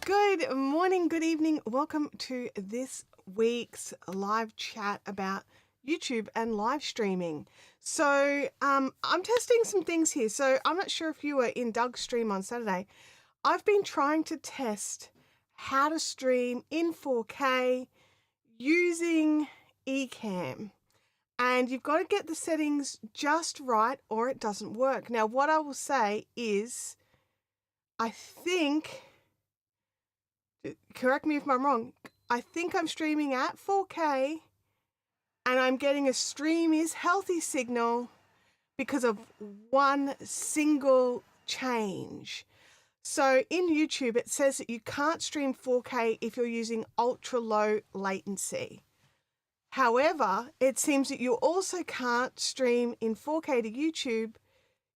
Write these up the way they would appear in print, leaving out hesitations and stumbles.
Good morning, good evening. Welcome to this week's live chat about YouTube and live streaming. So I'm testing some things here. So I'm not sure if you were in Doug's stream on Saturday. I've been trying to test how to stream in 4K using Ecamm. And you've got to get the settings just right or it doesn't work. Now, what I will say is, I think, correct me if I'm wrong, I think I'm streaming at 4K and I'm getting a stream is healthy signal because of one single change. So in YouTube, it says that you can't stream 4K if you're using ultra low latency. However, it seems that you also can't stream in 4K to YouTube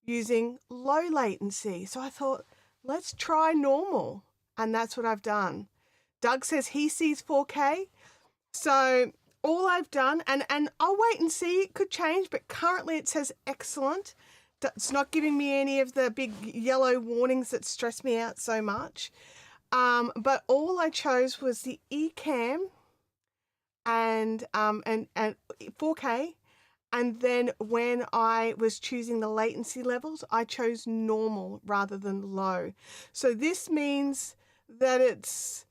using low latency. So I thought, let's try normal. And that's what I've done. Doug says he sees 4K. So all I've done, and I'll wait and see, it could change, but currently it says excellent. It's not giving me any of the big yellow warnings that stress me out so much. But all I chose was the Ecamm and 4K. And then when I was choosing the latency levels, I chose normal rather than low. So this means that it's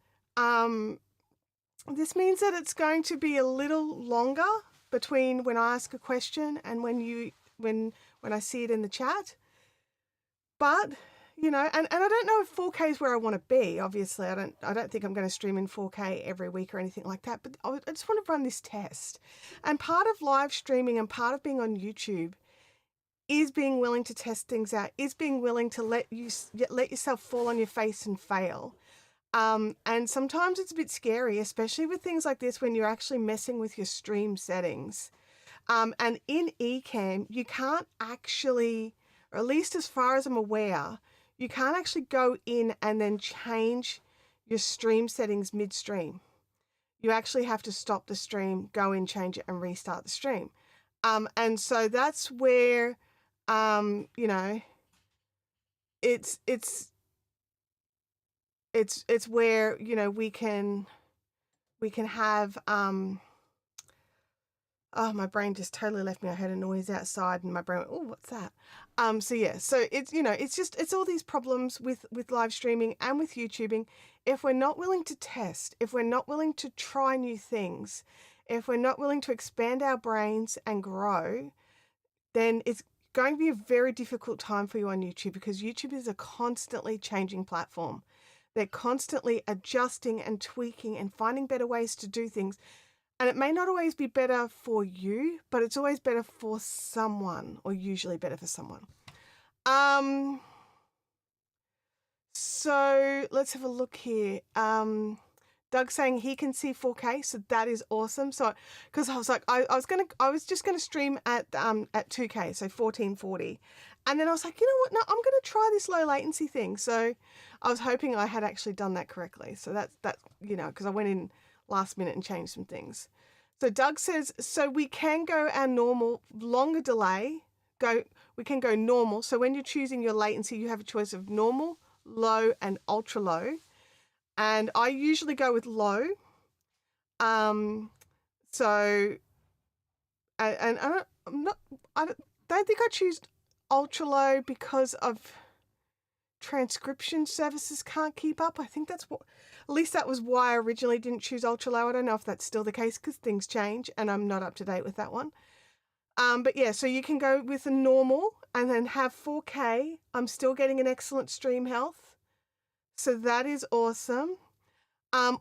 going to be a little longer between when I ask a question and when I see it in the chat. But you know, and I don't know if 4K is where I want to be. Obviously, I don't think I'm going to stream in 4K every week or anything like that. But I just want to run this test. And part of live streaming and part of being on YouTube is being willing to test things out. Is being willing to let yourself fall on your face and fail. And sometimes it's a bit scary, especially with things like this when you're actually messing with your stream settings. And in Ecamm, you can't actually, or at least as far as I'm aware, you can't actually go in and then change your stream settings midstream. You actually have to stop the stream, go in, change it, and restart the stream. And so that's where, you know, it's where, you know, we can have, oh, my brain just totally left me. I heard a noise outside and my brain went, oh, what's that? So yeah, so it's, you know, it's all these problems with live streaming and with YouTubing. If we're not willing to test, if we're not willing to try new things, if we're not willing to expand our brains and grow, then it's going to be a very difficult time for you on YouTube, because YouTube is a constantly changing platform. They're constantly adjusting and tweaking and finding better ways to do things. And it may not always be better for you, but it's always better for someone, or usually better for someone. So let's have a look here. Doug's saying he can see 4K, so that is awesome. So, because I was like, I was just gonna stream at 2K, so 1440, and then I was like, you know what? No, I'm gonna try this low latency thing. So I was hoping I had actually done that correctly. So that's you know, because I went in last minute and change some things. So Doug says, so we can go our normal, longer delay, we can go normal. So when you're choosing your latency, you have a choice of normal, low, and ultra low. And I usually go with low. So, and I don't think I choose ultra low because of transcription services can't keep up. I think that's what, at least that was why I originally didn't choose ultra low. I don't know if that's still the case because things change and I'm not up to date with that one. But yeah, so you can go with a normal and then have 4K. I'm still getting an excellent stream health. So that is awesome.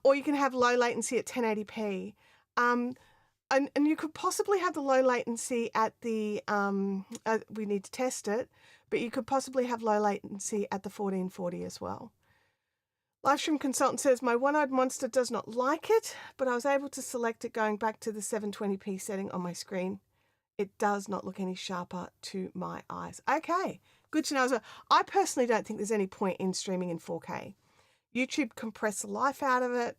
Or you can have low latency at 1080p. And you could possibly have the low latency at the, we need to test it, but you could possibly have low latency at the 1440 as well. Livestream Consultant says, my one-eyed monster does not like it, but I was able to select it going back to the 720p setting on my screen. It does not look any sharper to my eyes. Okay, good to know as well. I personally don't think there's any point in streaming in 4K. YouTube compress the life out of it,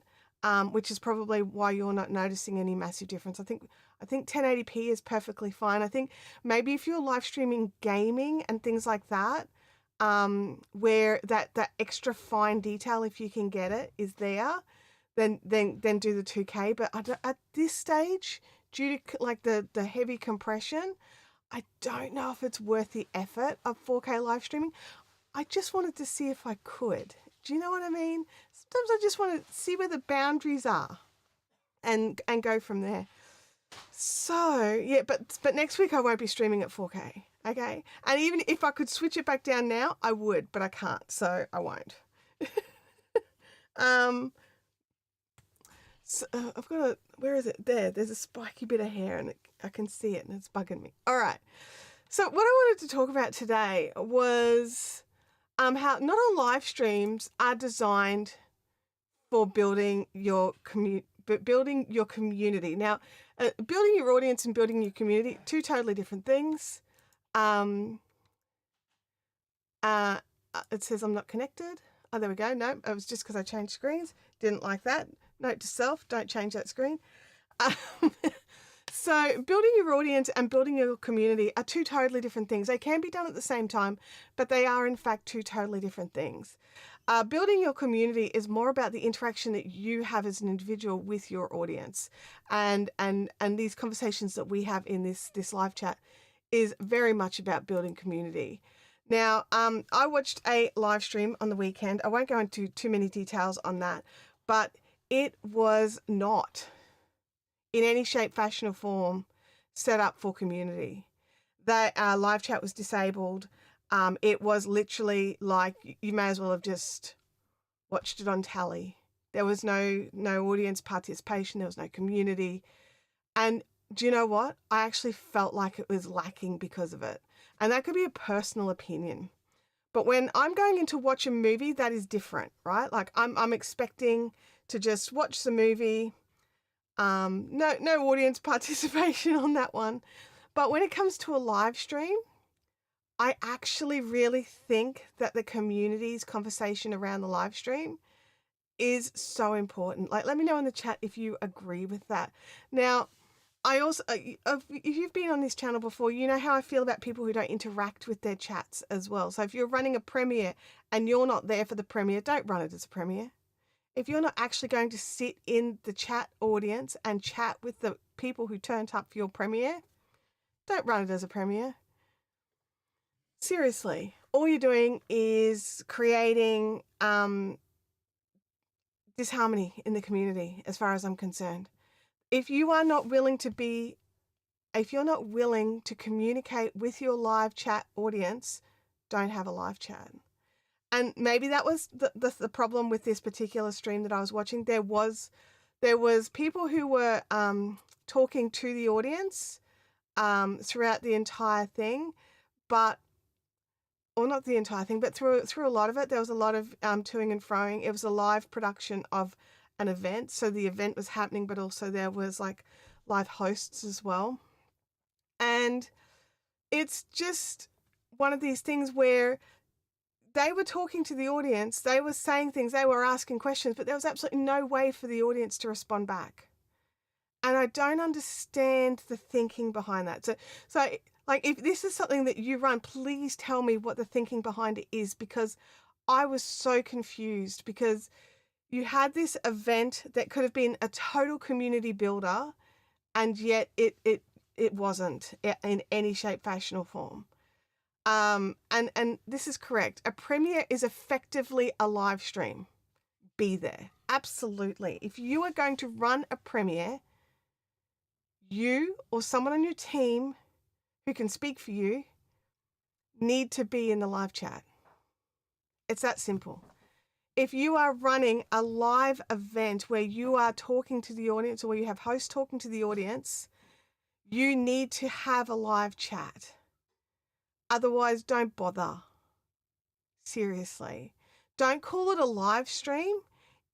which is probably why you're not noticing any massive difference. I think 1080p is perfectly fine. I think maybe if you're live streaming gaming and things like that, where that extra fine detail, if you can get it, is there, then do the 2K. But at this stage, due to like the heavy compression, I don't know if it's worth the effort of 4K live streaming. I just wanted to see if I could. Do you know what I mean? Sometimes I just want to see where the boundaries are and go from there. So, yeah, but next week I won't be streaming at 4K, okay? And even if I could switch it back down now, I would, but I can't, so I won't. So, I've got where is it? There's a spiky bit of hair and I can see it and it's bugging me. All right. So what I wanted to talk about today was how not all live streams are designed for building your community. Now, building your audience and building your community, two totally different things. It says I'm not connected. Oh, there we go. No, it was just because I changed screens. Didn't like that. Note to self, don't change that screen. So building your audience and building your community are two totally different things. They can be done at the same time, but they are in fact two totally different things. Building your community is more about the interaction that you have as an individual with your audience, and these conversations that we have in this live chat is very much about building community. Now, I watched a live stream on the weekend. I won't go into too many details on that, but it was not in any shape, fashion, or form set up for community. That live chat was disabled. It was literally like you may as well have just watched it on tally. There was no audience participation. There was no community. And do you know what? I actually felt like it was lacking because of it. And that could be a personal opinion. But when I'm going in to watch a movie, that is different, right? Like I'm expecting to just watch the movie. No audience participation on that one. But when it comes to a live stream, I actually really think that the community's conversation around the live stream is so important. Like, let me know in the chat if you agree with that. Now, I also, if you've been on this channel before, you know how I feel about people who don't interact with their chats as well. So if you're running a premiere and you're not there for the premiere, don't run it as a premiere. If you're not actually going to sit in the chat audience and chat with the people who turned up for your premiere, don't run it as a premiere. Seriously, all you're doing is creating disharmony in the community, as far as I'm concerned. If you're not willing to communicate with your live chat audience, don't have a live chat. And maybe that was the problem with this particular stream that I was watching. There was people who were talking to the audience throughout the entire thing, but not the entire thing, but through a lot of it, there was a lot of toing and froing. It was a live production of an event, so the event was happening, but also there was like live hosts as well. And it's just one of these things where they were talking to the audience, they were saying things, they were asking questions, but there was absolutely no way for the audience to respond back. And I don't understand the thinking behind that. So like, if this is something that you run, please tell me what the thinking behind it is, because I was so confused, because you had this event that could have been a total community builder, and yet it wasn't in any shape, fashion, or form. And this is correct. A premiere is effectively a live stream. Be there. Absolutely. If you are going to run a premiere, you or someone on your team who can speak for you need to be in the live chat. It's that simple. If you are running a live event where you are talking to the audience, or where you have hosts talking to the audience, you need to have a live chat. Otherwise, don't bother. Seriously. Don't call it a live stream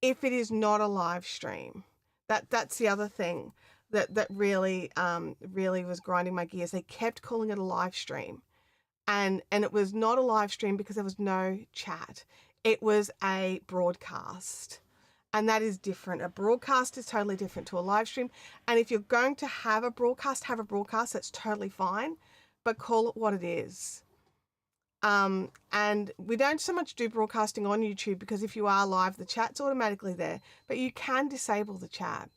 if it is not a live stream. That's the other thing that really was grinding my gears. They kept calling it a live stream. And it was not a live stream because there was no chat. It was a broadcast. And that is different. A broadcast is totally different to a live stream. And if you're going to have a broadcast, that's totally fine. But call it what it is. And we don't so much do broadcasting on YouTube because if you are live, the chat's automatically there, but you can disable the chat.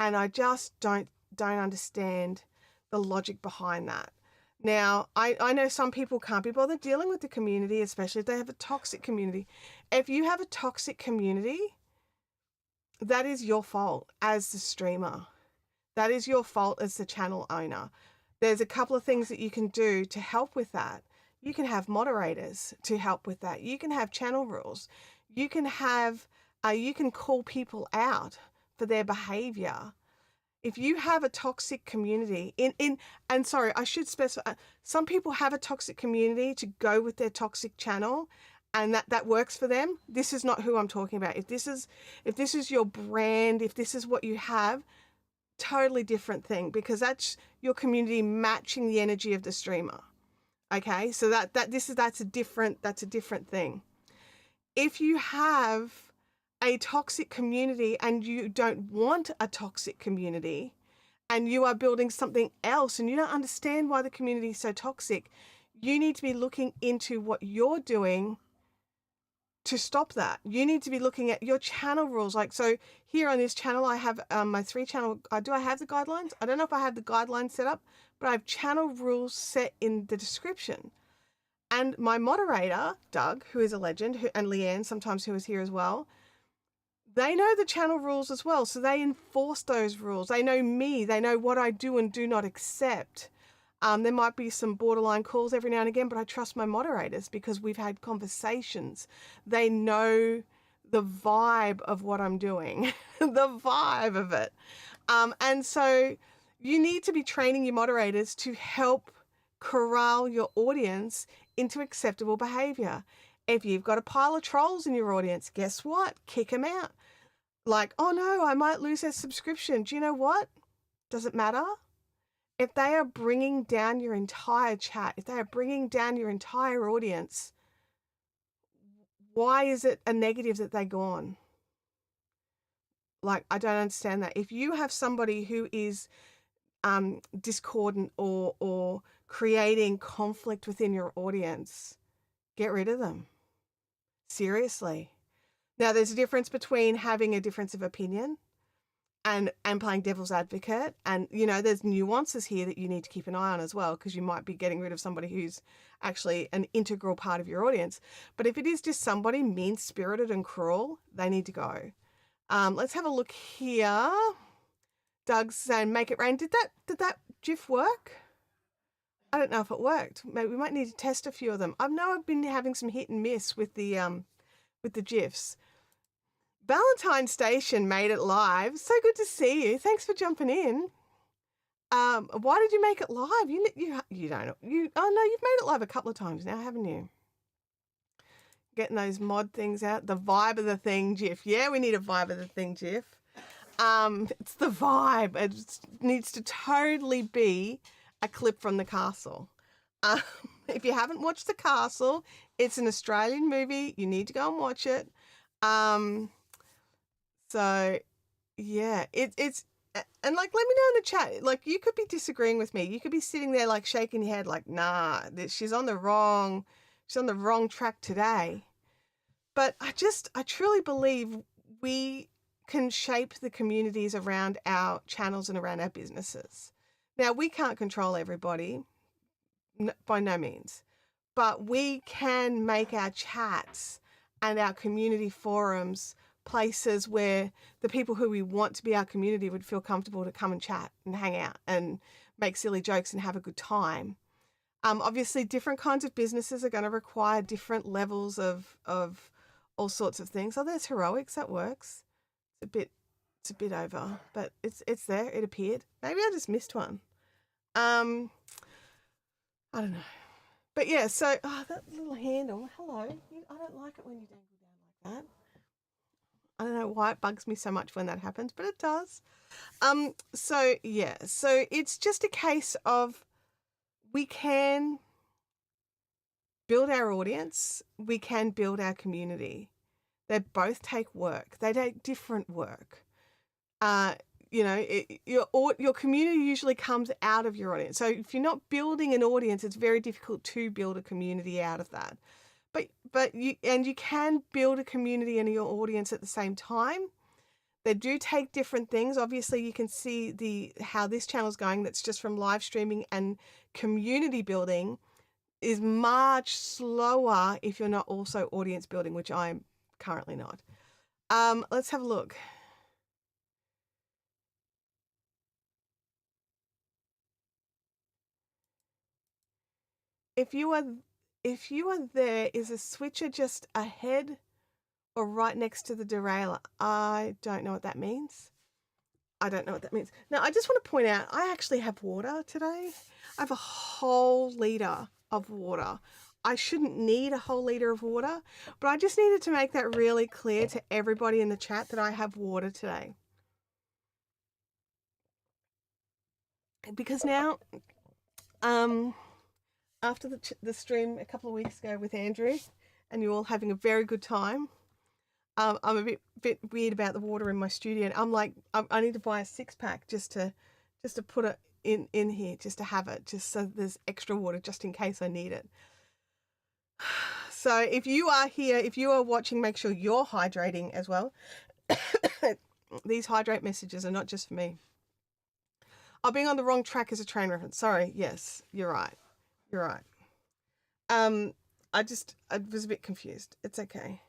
And I just don't understand the logic behind that. Now, I know some people can't be bothered dealing with the community, especially if they have a toxic community. If you have a toxic community, that is your fault as the streamer. That is your fault as the channel owner. There's a couple of things that you can do to help with that. You can have moderators to help with that. You can have channel rules. You can have, you can call people out for their behavior. If you have a toxic community and sorry, I should specify, some people have a toxic community to go with their toxic channel and that works for them. This is not who I'm talking about. If this is your brand, if this is what you have, totally different thing, because that's your community matching the energy of the streamer. Okay, so that's a different thing. If you have a toxic community and you don't want a toxic community and you are building something else and you don't understand why the community is so toxic, you need to be looking into what you're doing to stop that. You need to be looking at your channel rules. Like, so here on this channel, I have my 3-channel, do I have the guidelines? I don't know if I have the guidelines set up, but I have channel rules set in the description. And my moderator, Doug, who is a legend, and Leanne, sometimes who is here as well, they know the channel rules as well. So they enforce those rules. They know me. They know what I do and do not accept. There might be some borderline calls every now and again, but I trust my moderators because we've had conversations. They know the vibe of what I'm doing, the vibe of it. And so you need to be training your moderators to help corral your audience into acceptable behavior. If you've got a pile of trolls in your audience, guess what? Kick them out. Like, oh no, I might lose their subscription. Do you know what? Does it matter? If they are bringing down your entire chat, if they are bringing down your entire audience, why is it a negative that they're gone? Like, I don't understand that. If you have somebody who is discordant or creating conflict within your audience, get rid of them. Seriously. Now, there's a difference between having a difference of opinion and playing devil's advocate. And, you know, there's nuances here that you need to keep an eye on as well, because you might be getting rid of somebody who's actually an integral part of your audience. But if it is just somebody mean-spirited and cruel, they need to go. Let's have a look here. Doug's saying, make it rain. Did that GIF work? I don't know if it worked. Maybe we might need to test a few of them. I know I've been having some hit and miss with the GIFs. Valentine Station made it live. So good to see you. Thanks for jumping in. Why did you make it live? You don't. Oh no, you've made it live a couple of times now, haven't you? Getting those mod things out. The vibe of the thing GIF. Yeah, we need a vibe of the thing GIF. It's the vibe. It needs to totally be a clip from The Castle. If you haven't watched The Castle, it's an Australian movie. You need to go and watch it. So yeah, it's, and like, let me know in the chat, like, you could be disagreeing with me. You could be sitting there like shaking your head like, nah, she's on the wrong track today. But I truly believe we can shape the communities around our channels and around our businesses. Now, we can't control everybody, by no means, but we can make our chats and our community forums places where the people who we want to be our community would feel comfortable to come and chat and hang out and make silly jokes and have a good time. Obviously, different kinds of businesses are going to require different levels of all sorts of things. Oh, there's heroics. That works. It's a bit over, but it's there. It appeared. Maybe I just missed one. I don't know. But yeah, so, that little handle. Hello. I don't like it when you dangle down like that. I don't know why it bugs me so much when that happens, but it does. So yeah, so it's just a case of, we can build our audience, we can build our community. They both take work. They take different work. your community usually comes out of your audience. So if you're not building an audience, it's very difficult to build a community out of that. But you can build a community and your audience at the same time. They do take different things. Obviously, you can see how this channel is going. That's just from live streaming, and community building is much slower if you're not also audience building, which I'm currently not. Let's have a look. If you are there, is a switcher just ahead or right next to the derailleur? I don't know what that means. I don't know what that means. Now, I just want to point out, I actually have water today. I have a whole liter of water. I shouldn't need a whole liter of water, but I just needed to make that really clear to everybody in the chat that I have water today. Because now, after the stream a couple of weeks ago with Andrew, and you're all having a very good time, I'm a bit weird about the water in my studio, and I'm like, I need to buy a 6-pack just to put it in here, just to have it, just so there's extra water just in case I need it. So if you are here, if you are watching, make sure you're hydrating as well. These hydrate messages are not just for me. Oh, being on the wrong track is a train reference. Sorry. Yes, you're right. You're right. I was a bit confused. It's okay.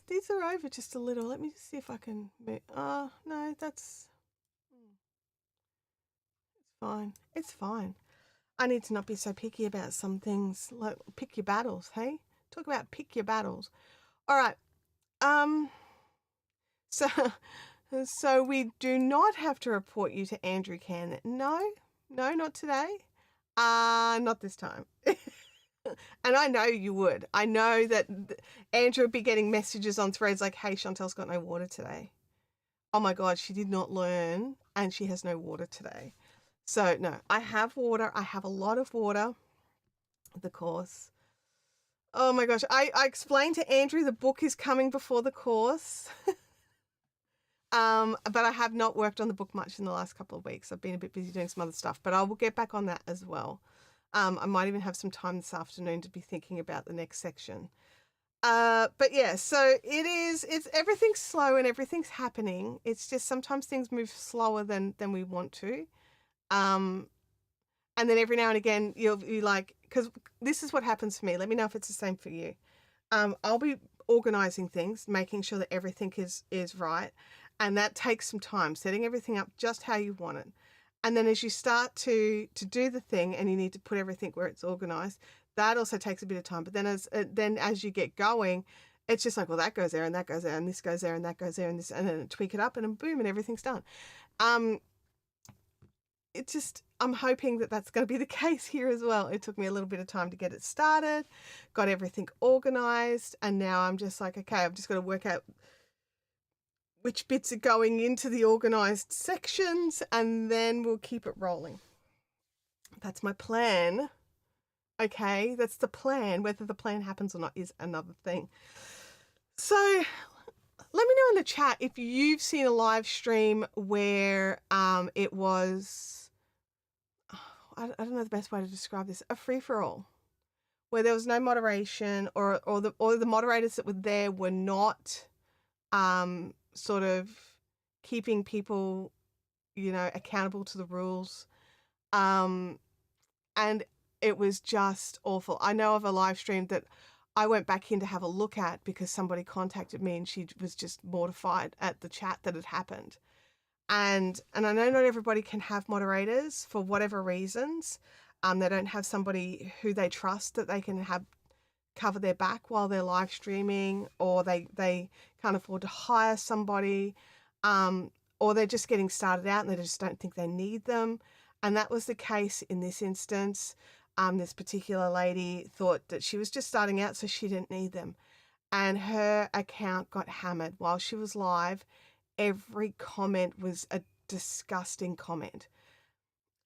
These are over just a little. Let me just see if I can move. No, that's it's fine. It's fine. I need to not be so picky about some things. Like, pick your battles, hey? Talk about pick your battles. All right. So we do not have to report you to Andrew Cannon. No, not today. Not this time. And I know you would. I know that Andrew would be getting messages on threads like, hey, Chantelle's got no water today. Oh my God, she did not learn and she has no water today. So no, I have water. I have a lot of water. The course. Oh my gosh. I explained to Andrew the book is coming before the course. But I have not worked on the book much in the last couple of weeks. I've been a bit busy doing some other stuff, but I will get back on that as well. I might even have some time this afternoon to be thinking about the next section. But yeah, so it's everything's slow and everything's happening. It's just sometimes things move slower than we want to. And then every now and again you like, because this is what happens for me. Let me know if it's the same for you. I'll be organizing things, making sure that everything is right. And that takes some time, setting everything up just how you want it. And then as you start to do the thing and you need to put everything where it's organized, that also takes a bit of time. But then as you get going, it's just like, well, that goes there and that goes there and this goes there and that goes there and this, and then tweak it up and then boom, and everything's done. I'm hoping that that's going to be the case here as well. It took me a little bit of time to get it started, got everything organized, and now I'm just like, okay, I've just got to work out which bits are going into the organized sections, and then we'll keep it rolling. That's my plan. Okay, that's the plan. Whether the plan happens or not is another thing. So let me know in the chat if you've seen a live stream where it was, I don't know the best way to describe this, a free-for-all, where there was no moderation, or the moderators that were there were not sort of keeping people, accountable to the rules. And it was just awful. I know of a live stream that I went back in to have a look at because somebody contacted me and she was just mortified at the chat that had happened. And I know not everybody can have moderators for whatever reasons. They don't have somebody who they trust that they can have cover their back while they're live streaming, or they can't afford to hire somebody, or they're just getting started out and they just don't think they need them. And that was the case in this instance. This particular lady thought that she was just starting out, so she didn't need them. And her account got hammered while she was live. Every comment was a disgusting comment.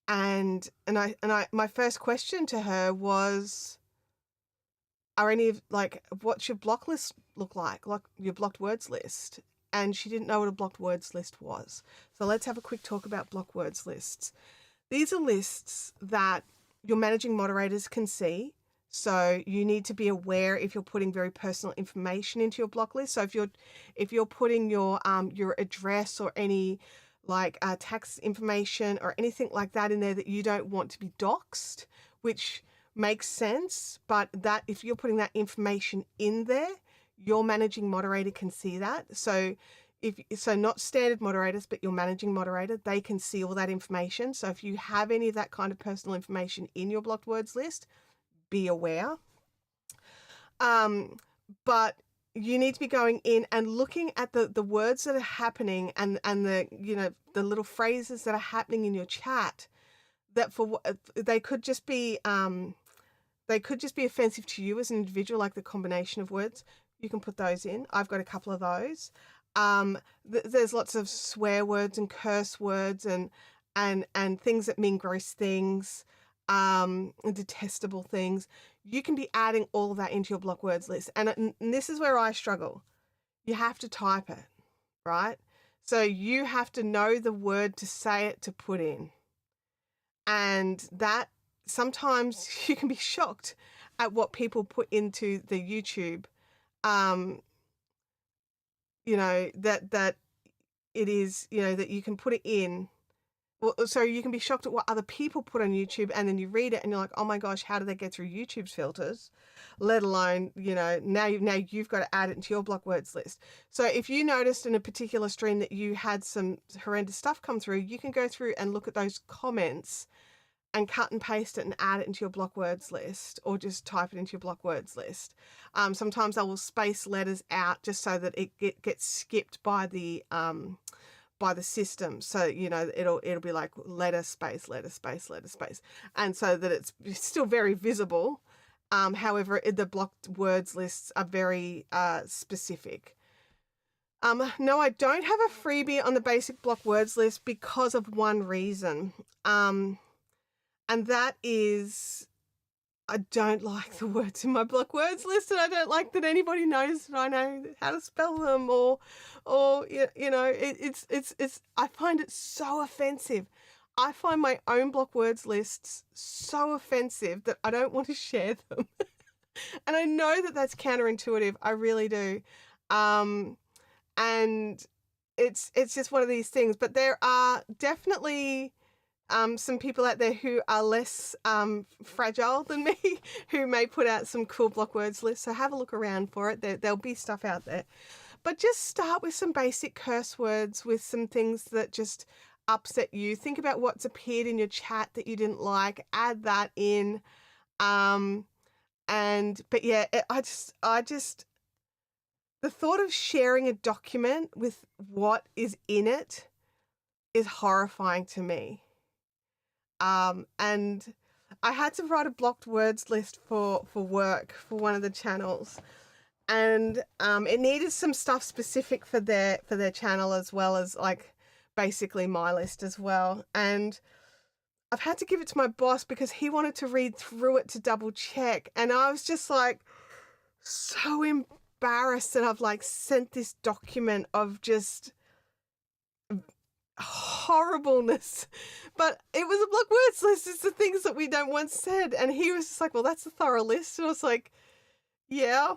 And my first question to her was, are any of, like, what's your block list look like your blocked words list? and she didn't know what a blocked words list was. So let's have a quick talk about blocked words lists. These are lists that your managing moderators can see. So you need to be aware if you're putting very personal information into your block list. So if you're putting your address or any like tax information or anything like that in there that you don't want to be doxed, which makes sense, but that if you're putting that information in there, your managing moderator can see that. So not standard moderators, but your managing moderator, they can see all that information. So if you have any of that kind of personal information in your blocked words list, be aware. But you need to be going in and looking at the words that are happening and the, you know, the little phrases that are happening in your chat that they could just be offensive to you as an individual, like the combination of words. You can put those in. I've got a couple of those. There's lots of swear words and curse words and things that mean gross things, detestable things. You can be adding all of that into your block words list. And this is where I struggle. You have to type it, right? So you have to know the word to say it, to put in. And that sometimes you can be shocked at what people put into the YouTube. You know, that it is, you know, that you can put it in. Well, so you can be shocked at what other people put on YouTube, and then you read it and you're like, oh my gosh, how do they get through YouTube's filters? Let alone, you know, now you've got to add it into your block words list. So if you noticed in a particular stream that you had some horrendous stuff come through, you can go through and look at those comments and cut and paste it and add it into your block words list, or just type it into your block words list. Sometimes I will space letters out just so that it gets skipped by the system. So, you know, it'll be like letter space, and so that it's still very visible. However, the blocked words lists are very specific. No, I don't have a freebie on the basic block words list because of one reason. And that is, I don't like the words in my block words list, and I don't like that anybody knows that I know how to spell them, or you know, it's I find it so offensive. I find my own block words lists so offensive that I don't want to share them. And I know that that's counterintuitive. I really do. And it's just one of these things, but there are definitely some people out there who are less fragile than me who may put out some cool block words lists. So have a look around for it. There'll be stuff out there. But just start with some basic curse words, with some things that just upset you. Think about what's appeared in your chat that you didn't like. Add that in. But yeah, I just the thought of sharing a document with what is in it is horrifying to me. And I had to write a blocked words list for work for one of the channels, and it needed some stuff specific for their channel, as well as like basically my list as well. And I've had to give it to my boss because he wanted to read through it to double check, and I was just like so embarrassed that I've like sent this document of just horribleness. But it was a block words list. It's the things that we don't want said. And he was just like, well, that's a thorough list. And I was like, yeah.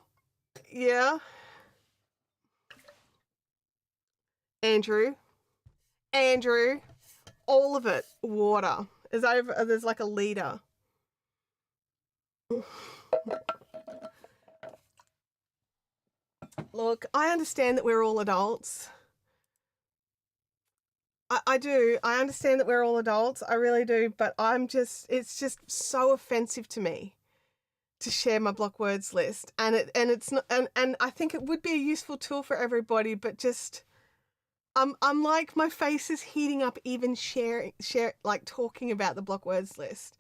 Andrew, all of it, water. There's like a liter. Look, I understand that we're all adults. I do. I understand that we're all adults. I really do. But it's just so offensive to me to share my block words list. And it's not, and I think it would be a useful tool for everybody, but just, I'm like, my face is heating up even share, like talking about the block words list.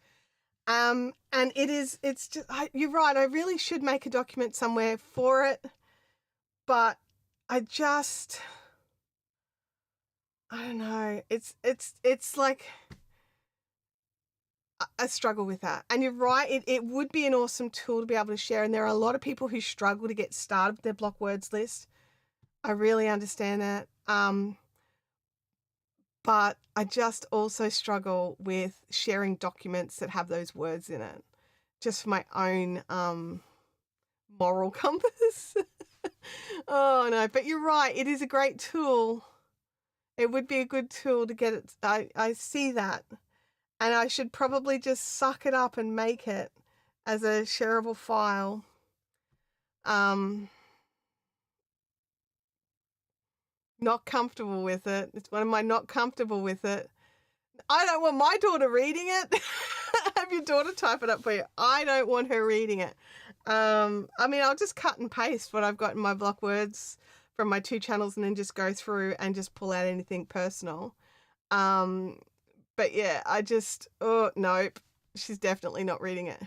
And it's just, you're right. I really should make a document somewhere for it, but I don't know. It's like I struggle with that. And you're right. It would be an awesome tool to be able to share. And there are a lot of people who struggle to get started with their block words list. I really understand that. But I just also struggle with sharing documents that have those words in it, just for my own moral compass. Oh no, but you're right. It is a great tool. It would be a good tool to get it. I see that. And I should probably just suck it up and make it as a shareable file. Not comfortable with it. It's one of my not comfortable with it. I don't want my daughter reading it. Have your daughter type it up for you. I don't want her reading it. I mean, I'll just cut and paste what I've got in my block words from my 2 channels and then just go through and just pull out anything personal. But yeah, oh, nope. She's definitely not reading it.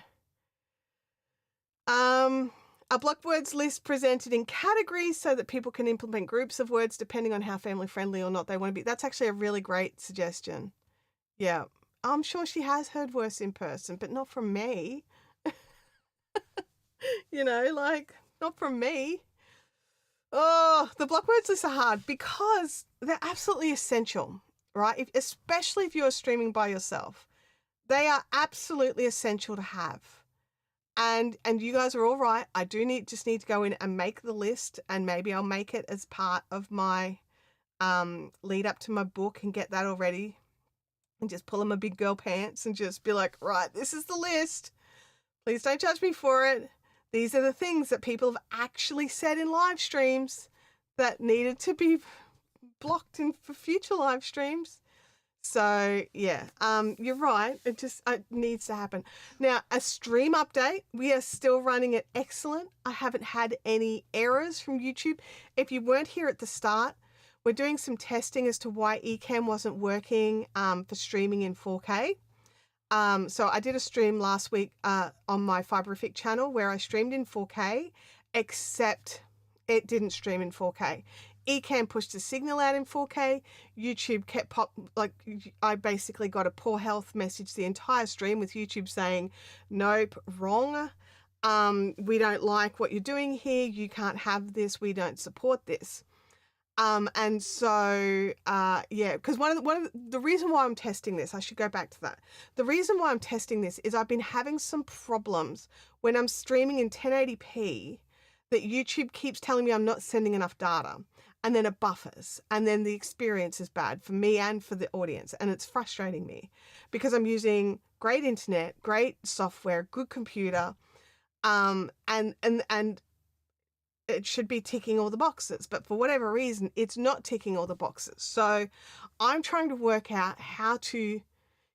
A block words list presented in categories so that people can implement groups of words depending on how family friendly or not they want to be. That's actually a really great suggestion. Yeah. I'm sure she has heard worse in person, but not from me. Like, not from me. Oh, the block words lists are hard because they're absolutely essential, right? Especially if you're streaming by yourself. They are absolutely essential to have. And you guys are all right. I just need to go in and make the list, and maybe I'll make it as part of my lead up to my book and get that all ready and just pull on my big girl pants and just be like, right, this is the list. Please don't judge me for it. These are the things that people have actually said in live streams that needed to be blocked in for future live streams. So yeah, you're right. It needs to happen. Now, a stream update. We are still running it excellent. I haven't had any errors from YouTube. If you weren't here at the start, we're doing some testing as to why Ecamm wasn't working for streaming in 4K. So I did a stream last week on my Fiberific channel where I streamed in 4K, except it didn't stream in 4K. Ecamm pushed the signal out in 4K. YouTube kept I basically got a poor health message the entire stream with YouTube saying, nope, wrong. We don't like what you're doing here. You can't have this. We don't support this. And so, yeah, because one of the reason why I'm testing this, I should go back to that. The reason why I'm testing this is I've been having some problems when I'm streaming in 1080p that YouTube keeps telling me I'm not sending enough data, and then it buffers, and then the experience is bad for me and for the audience, and it's frustrating me because I'm using great internet, great software, good computer, and it should be ticking all the boxes, but for whatever reason, it's not ticking all the boxes. So I'm trying to work out how to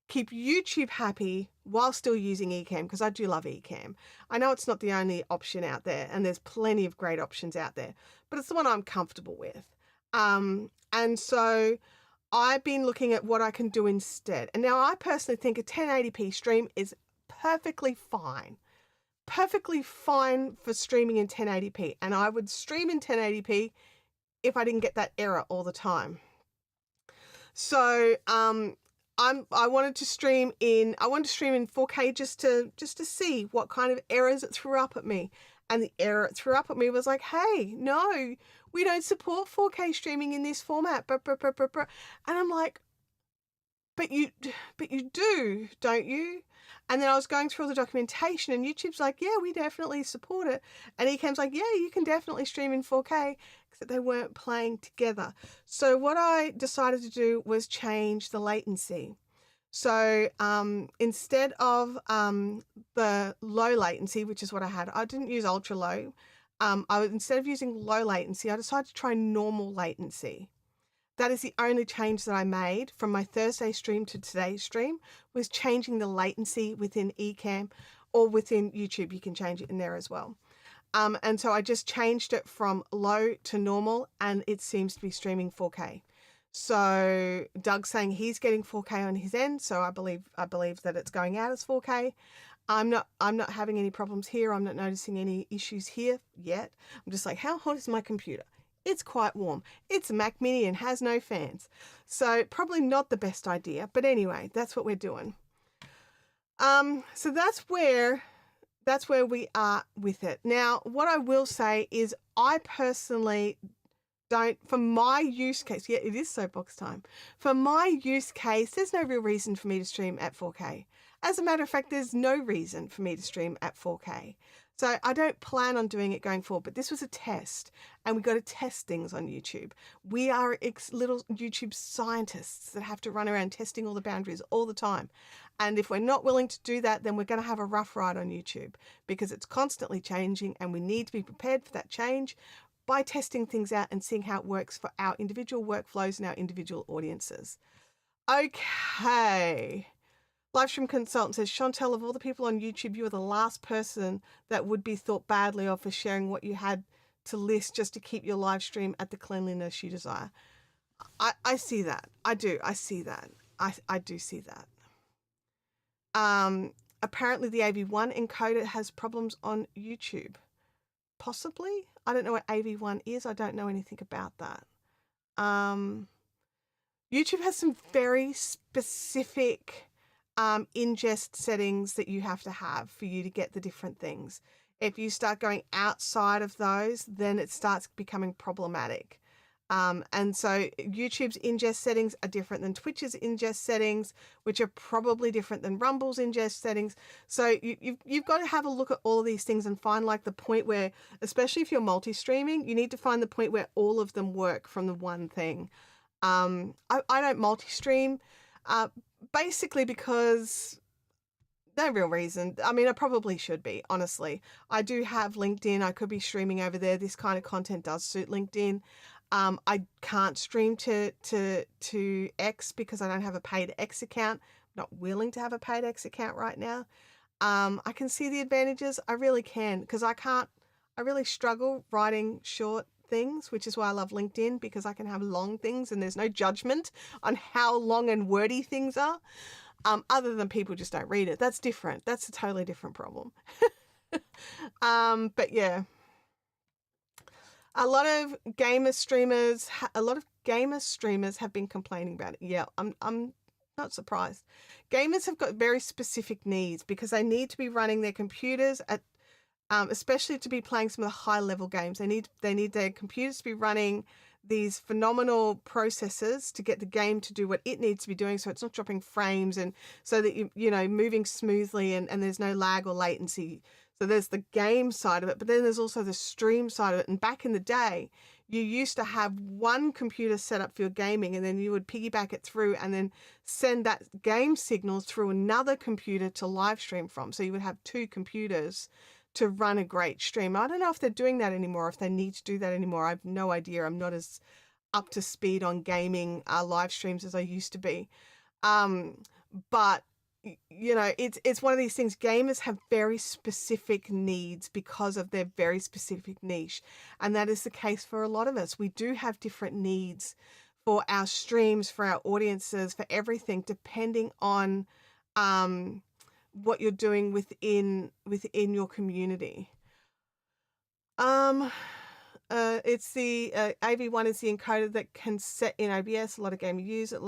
keep YouTube happy while still using Ecamm, because I do love Ecamm. I know it's not the only option out there, and there's plenty of great options out there, but it's the one I'm comfortable with. And so I've been looking at what I can do instead. And now I personally think a 1080p stream is perfectly fine for streaming in 1080p, and I would stream in 1080p if I didn't get that error all the time. So I wanted to stream in 4K just to see what kind of errors it threw up at me. And the error it threw up at me was like, hey, no, we don't support 4K streaming in this format. And I'm like, but you do, don't you? And then I was going through all the documentation, and YouTube's like, yeah, we definitely support it. And Ecamm's like, yeah, you can definitely stream in 4K, except they weren't playing together. So what I decided to do was change the latency. So instead of the low latency, which is what I had, I didn't use ultra low. Instead of using low latency, I decided to try normal latency. That is the only change that I made from my Thursday stream to today's stream, was changing the latency within Ecamm, or within YouTube. You can change it in there as well. And so I just changed it from low to normal, and it seems to be streaming 4K. So Doug's saying he's getting 4K on his end, so I believe that it's going out as 4K. I'm not having any problems here. I'm not noticing any issues here yet. I'm just like, how hot is my computer? It's quite warm. It's a Mac Mini and has no fans. So probably not the best idea, but anyway, that's what we're doing. So that's where we are with it. Now, what I will say is I personally for my use case, yeah, it is soapbox time. For my use case, there's no real reason for me to stream at 4K. As a matter of fact, there's no reason for me to stream at 4K. So I don't plan on doing it going forward, but this was a test, and we got to test things on YouTube. We are little YouTube scientists that have to run around testing all the boundaries all the time. And if we're not willing to do that, then we're going to have a rough ride on YouTube, because it's constantly changing and we need to be prepared for that change by testing things out and seeing how it works for our individual workflows and our individual audiences. Okay. Livestream Consultant says, Chantelle, of all the people on YouTube, you are the last person that would be thought badly of for sharing what you had to list just to keep your live stream at the cleanliness you desire. I see that. I do. I see that. I do see that. Apparently the AV1 encoder has problems on YouTube. Possibly. I don't know what AV1 is. I don't know anything about that. YouTube has some very specific ingest settings that you have to have for you to get the different things. If you start going outside of those, then it starts becoming problematic. And so YouTube's ingest settings are different than Twitch's ingest settings, which are probably different than Rumble's ingest settings. So you've got to have a look at all of these things and find like the point where, especially if you're multi-streaming, you need to find the point where all of them work from the one thing. I don't multi-stream, basically because no real reason. I mean, I probably should be, honestly. I do have LinkedIn. I could be streaming over there. This kind of content does suit LinkedIn. I can't stream to X because I don't have a paid X account. I'm not willing to have a paid X account right now. I can see the advantages. I really can, because I really struggle writing short things, which is why I love LinkedIn, because I can have long things and there's no judgment on how long and wordy things are. Other than people just don't read it. That's different. That's a totally different problem. But yeah. A lot of gamer streamers have been complaining about it. Yeah, I'm not surprised. Gamers have got very specific needs because they need to be running their computers at, especially to be playing some of the high level games. They need their computers to be running these phenomenal processes to get the game to do what it needs to be doing, so it's not dropping frames, and so that you know moving smoothly and there's no lag or latency. So there's the game side of it, but then there's also the stream side of it. And back in the day, you used to have one computer set up for your gaming, and then you would piggyback it through and then send that game signals through another computer to live stream from. So you would have two computers to run a great stream. I don't know if they're doing that anymore, if they need to do that anymore. I have no idea. I'm not as up to speed on gaming live streams as I used to be. But you know, it's one of these things. Gamers have very specific needs because of their very specific niche. And that is the case for a lot of us. We do have different needs for our streams, for our audiences, for everything, depending on what you're doing within your community. It's the AV1 is the encoder that can set in OBS. A lot of gamers use it.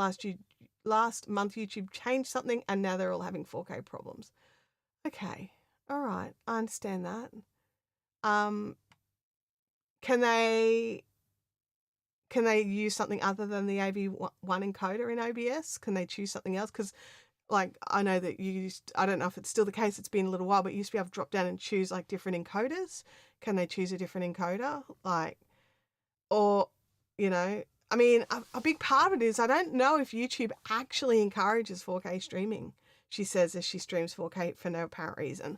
Last month YouTube changed something and now they're all having 4K problems. Okay, all right, I understand that. Can they use something other than the AV1 encoder in OBS? Can they choose something else? Because like I know that I don't know if it's still the case, it's been a little while, but you used to be able to drop down and choose like different encoders. Can they choose a different encoder? Like, or, you know, I mean, a big part of it is I don't know if YouTube actually encourages 4K streaming, she says, as she streams 4K for no apparent reason.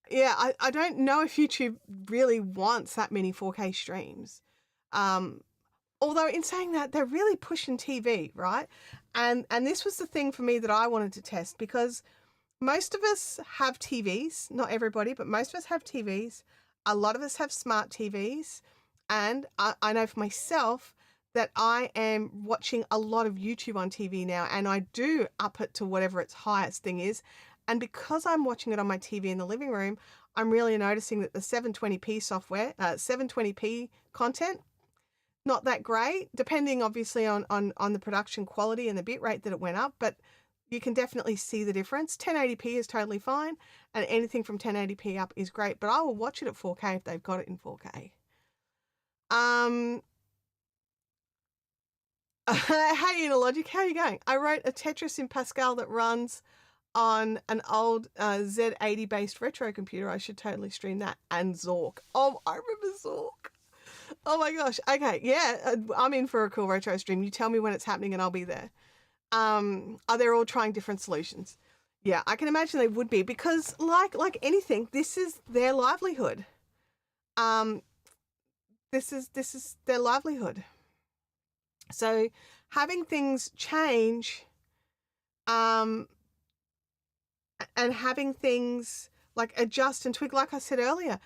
Yeah, I don't know if YouTube really wants that many 4K streams. Although in saying that, they're really pushing TV, right? And this was the thing for me that I wanted to test, because most of us have TVs, not everybody, but most of us have TVs. A lot of us have smart TVs. And I know for myself that I am watching a lot of YouTube on TV now, and I do up it to whatever its highest thing is. And because I'm watching it on my TV in the living room, I'm really noticing that the 720p software, 720p content, not that great, depending obviously on the production quality and the bit rate that it went up, but you can definitely see the difference. 1080p is totally fine, and anything from 1080p up is great, but I will watch it at 4K if they've got it in 4K. Hey, Logic, how are you going? I wrote a Tetris in Pascal that runs on an old Z80 based retro computer. I should totally stream that. And Zork. Oh, I remember Zork. Oh my gosh. Okay, yeah, I'm in for a cool retro stream. You tell me when it's happening and I'll be there. They're all trying different solutions. Yeah, I can imagine they would be because, like anything, this is their livelihood. This is their livelihood. So having things change, and having things like adjust and tweak, like I said earlier,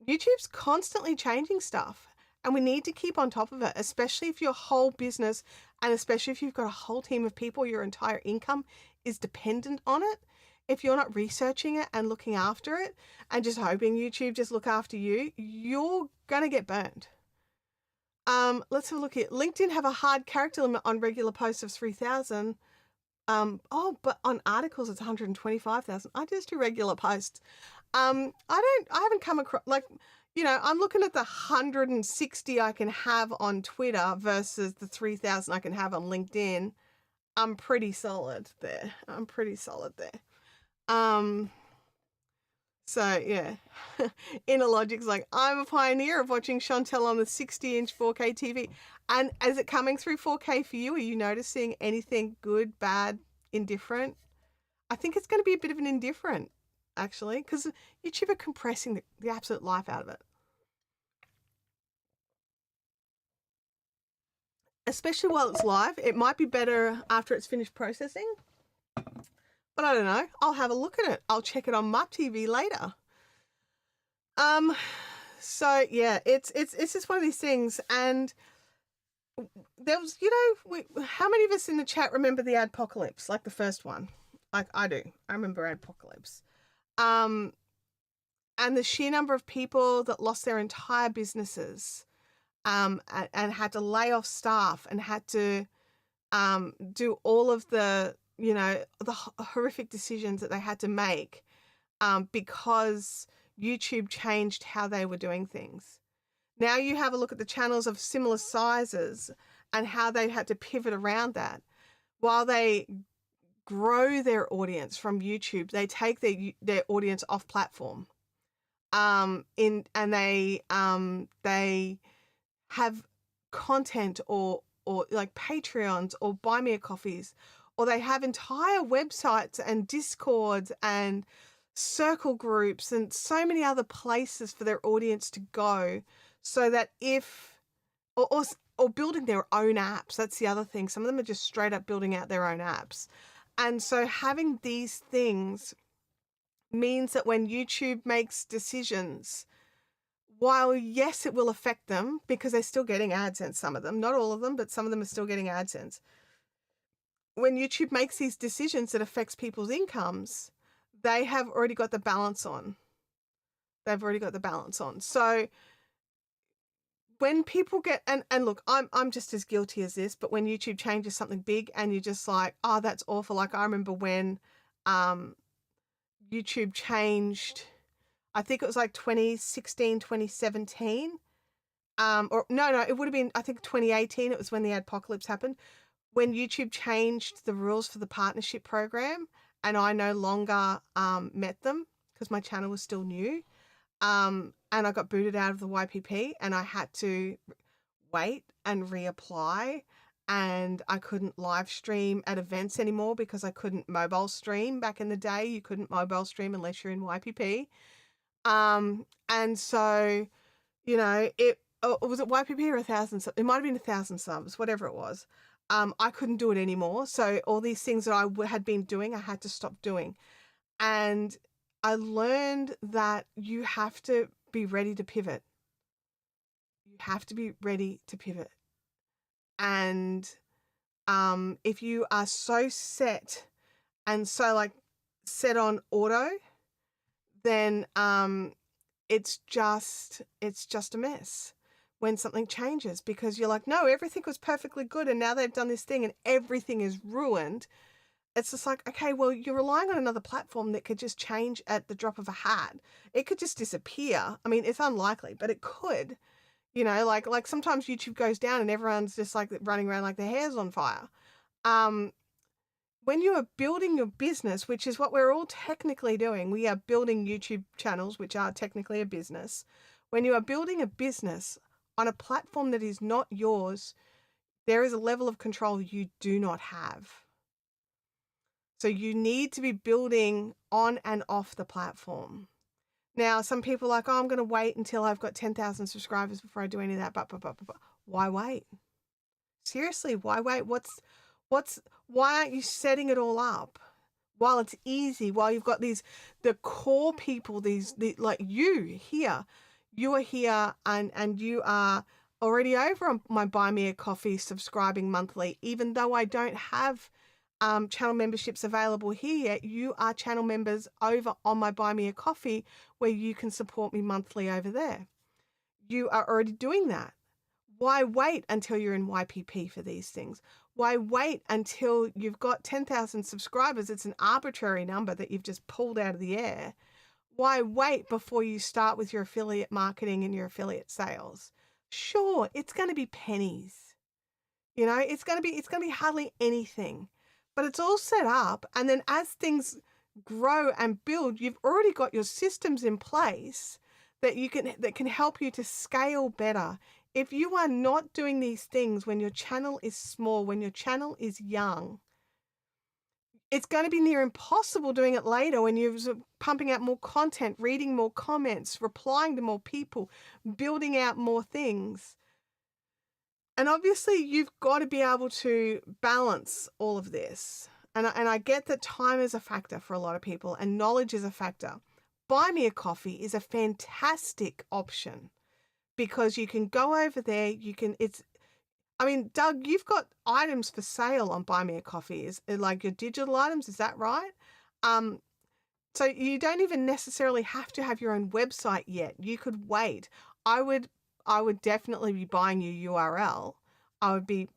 YouTube's constantly changing stuff. And we need to keep on top of it, especially if your whole business and especially if you've got a whole team of people, your entire income is dependent on it. If you're not researching it and looking after it and just hoping YouTube just look after you, you're going to get burned. Let's have a look here. LinkedIn have a hard character limit on regular posts of 3,000. But on articles it's 125,000. I just do regular posts. I haven't come across, I'm looking at the 160 I can have on Twitter versus the 3,000 I can have on LinkedIn. I'm pretty solid there. So yeah, Inner Logic's like, I'm a pioneer of watching Chantelle on the 60-inch 4K TV. And is it coming through 4K for you? Are you noticing anything good, bad, indifferent? I think it's going to be a bit of an indifferent, actually, because YouTube are compressing the absolute life out of it. Especially while it's live. It might be better after it's finished processing. But I don't know. I'll have a look at it. I'll check it on my TV later. So yeah, it's just one of these things. And there was, how many of us in the chat remember the adpocalypse, like the first one? Like I do. I remember adpocalypse. And the sheer number of people that lost their entire businesses, and had to lay off staff and had to do all of the horrific decisions that they had to make because YouTube changed how they were doing things. Now you have a look at the channels of similar sizes and how they had to pivot around that. While they grow their audience from YouTube, they take their audience off platform. And they have content or like Patreons or Buy Me a Coffees, or they have entire websites and Discords and circle groups and so many other places for their audience to go, so that or building their own apps. That's the other thing. Some of them are just straight up building out their own apps. And so having these things means that when YouTube makes decisions, while yes, it will affect them because they're still getting AdSense, some of them, not all of them, but some of them are still getting AdSense. When YouTube makes these decisions that affects people's incomes, they have already got the balance on. So when people get, and look, I'm just as guilty as this, but when YouTube changes something big and you're just like, oh, that's awful. Like I remember when YouTube changed, I think it was like 2016, 2017. Or no, it would have been, I think 2018. It was when the adpocalypse happened, when YouTube changed the rules for the partnership program, and I no longer met them because my channel was still new. And I got booted out of the YPP and I had to wait and reapply, and I couldn't live stream at events anymore because I couldn't mobile stream. Back in the day, you couldn't mobile stream unless you're in YPP. And so, was it YPP or 1,000? It might have been 1,000 subs, whatever it was. I couldn't do it anymore. So all these things that I had been doing, I had to stop doing. And I learned that you have to be ready to pivot. And if you are so set and so set on auto, then it's just a mess when something changes, because you're like, no, everything was perfectly good and now they've done this thing and everything is ruined. It's just like, okay, well, you're relying on another platform that could just change at the drop of a hat. It could just disappear. I mean, it's unlikely, but it could. You know, like sometimes YouTube goes down and everyone's just like running around like their hair's on fire. When you are building your business, which is what we're all technically doing, we are building YouTube channels, which are technically a business. When you are building a business on a platform that is not yours, there is a level of control you do not have. So you need to be building on and off the platform. Now, some people are like, oh, I'm going to wait until I've got 10,000 subscribers before I do any of that. But why wait? Seriously, why wait? Why aren't you setting it all up while it's easy, while you've got the core people, like you here, you are here and you are already over on my Buy Me a Coffee subscribing monthly, even though I don't have channel memberships available here yet. You are channel members over on my Buy Me a Coffee, where you can support me monthly over there. You are already doing that. Why wait until you're in YPP for these things? Why wait until you've got 10,000 subscribers? It's an arbitrary number that you've just pulled out of the air. Why wait before you start with your affiliate marketing and your affiliate sales? Sure, it's going to be pennies. You know, it's going to be hardly anything. But it's all set up, and then as things grow and build, you've already got your systems in place that can help you to scale better. If you are not doing these things when your channel is small, when your channel is young, it's going to be near impossible doing it later when you're pumping out more content, reading more comments, replying to more people, building out more things. And obviously, you've got to be able to balance all of this. And I get that time is a factor for a lot of people and knowledge is a factor. Buy Me a Coffee is a fantastic option because you can go over there. Doug, you've got items for sale on Buy Me a Coffee. Is like your digital items? Is that right? So you don't even necessarily have to have your own website yet. You could wait. I would definitely be buying your URL. I would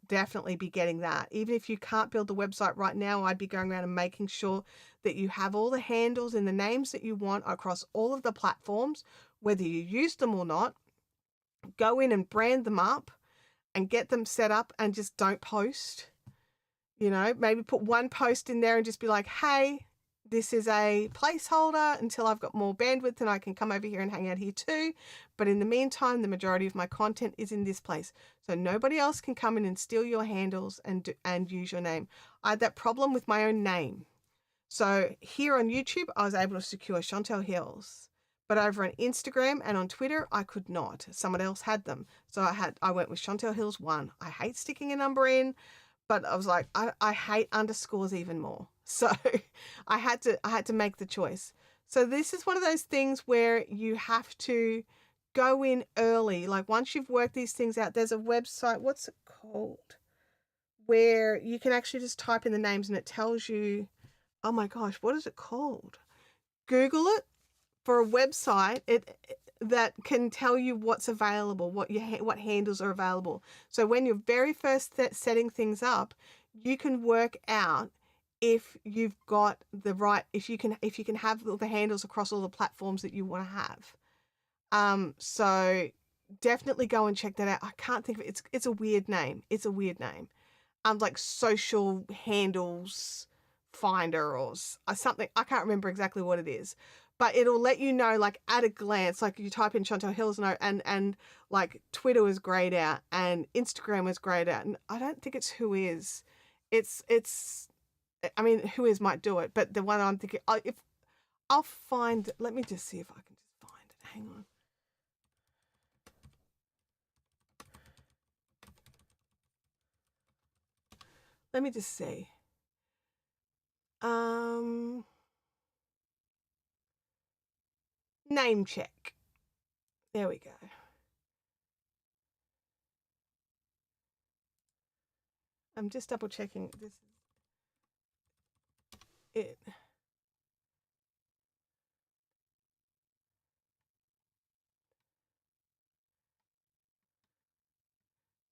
definitely be getting that. Even if you can't build the website right now, I'd be going around and making sure that you have all the handles and the names that you want across all of the platforms, whether you use them or not. Go in and brand them up and get them set up and just don't post. You know, maybe put one post in there and just be like, hey, this is a placeholder until I've got more bandwidth and I can come over here and hang out here too. But in the meantime, the majority of my content is in this place. So nobody else can come in and steal your handles and use your name. I had that problem with my own name. So here on YouTube, I was able to secure Chantelle Hills. But over on Instagram and on Twitter, I could not. Someone else had them. So I went with Chantelle Hills 1. I hate sticking a number in. But I was like, I hate underscores even more. So I had to make the choice. So this is one of those things where you have to go in early. Like once you've worked these things out, there's a website, what's it called? Where you can actually just type in the names and it tells you, oh my gosh, what is it called? Google it for a website. That can tell you what's available, what handles are available. So when you're very first setting things up, you can work out if you've got the right, if you can have the handles across all the platforms that you want to have. So definitely go and check that out. I can't think of it. It's a weird name. It's a weird name. Like social handles finder or something. I can't remember exactly what it is. But it'll let you know, like at a glance, like you type in Chantelle Hills and like Twitter was grayed out and Instagram was grayed out. And I don't think it's Who Is. Who Is might do it, but the one I'm thinking, if I'll find, let me just see if I can just find it. Hang on. Let me just see. Name check. There we go. I'm just double checking this is it.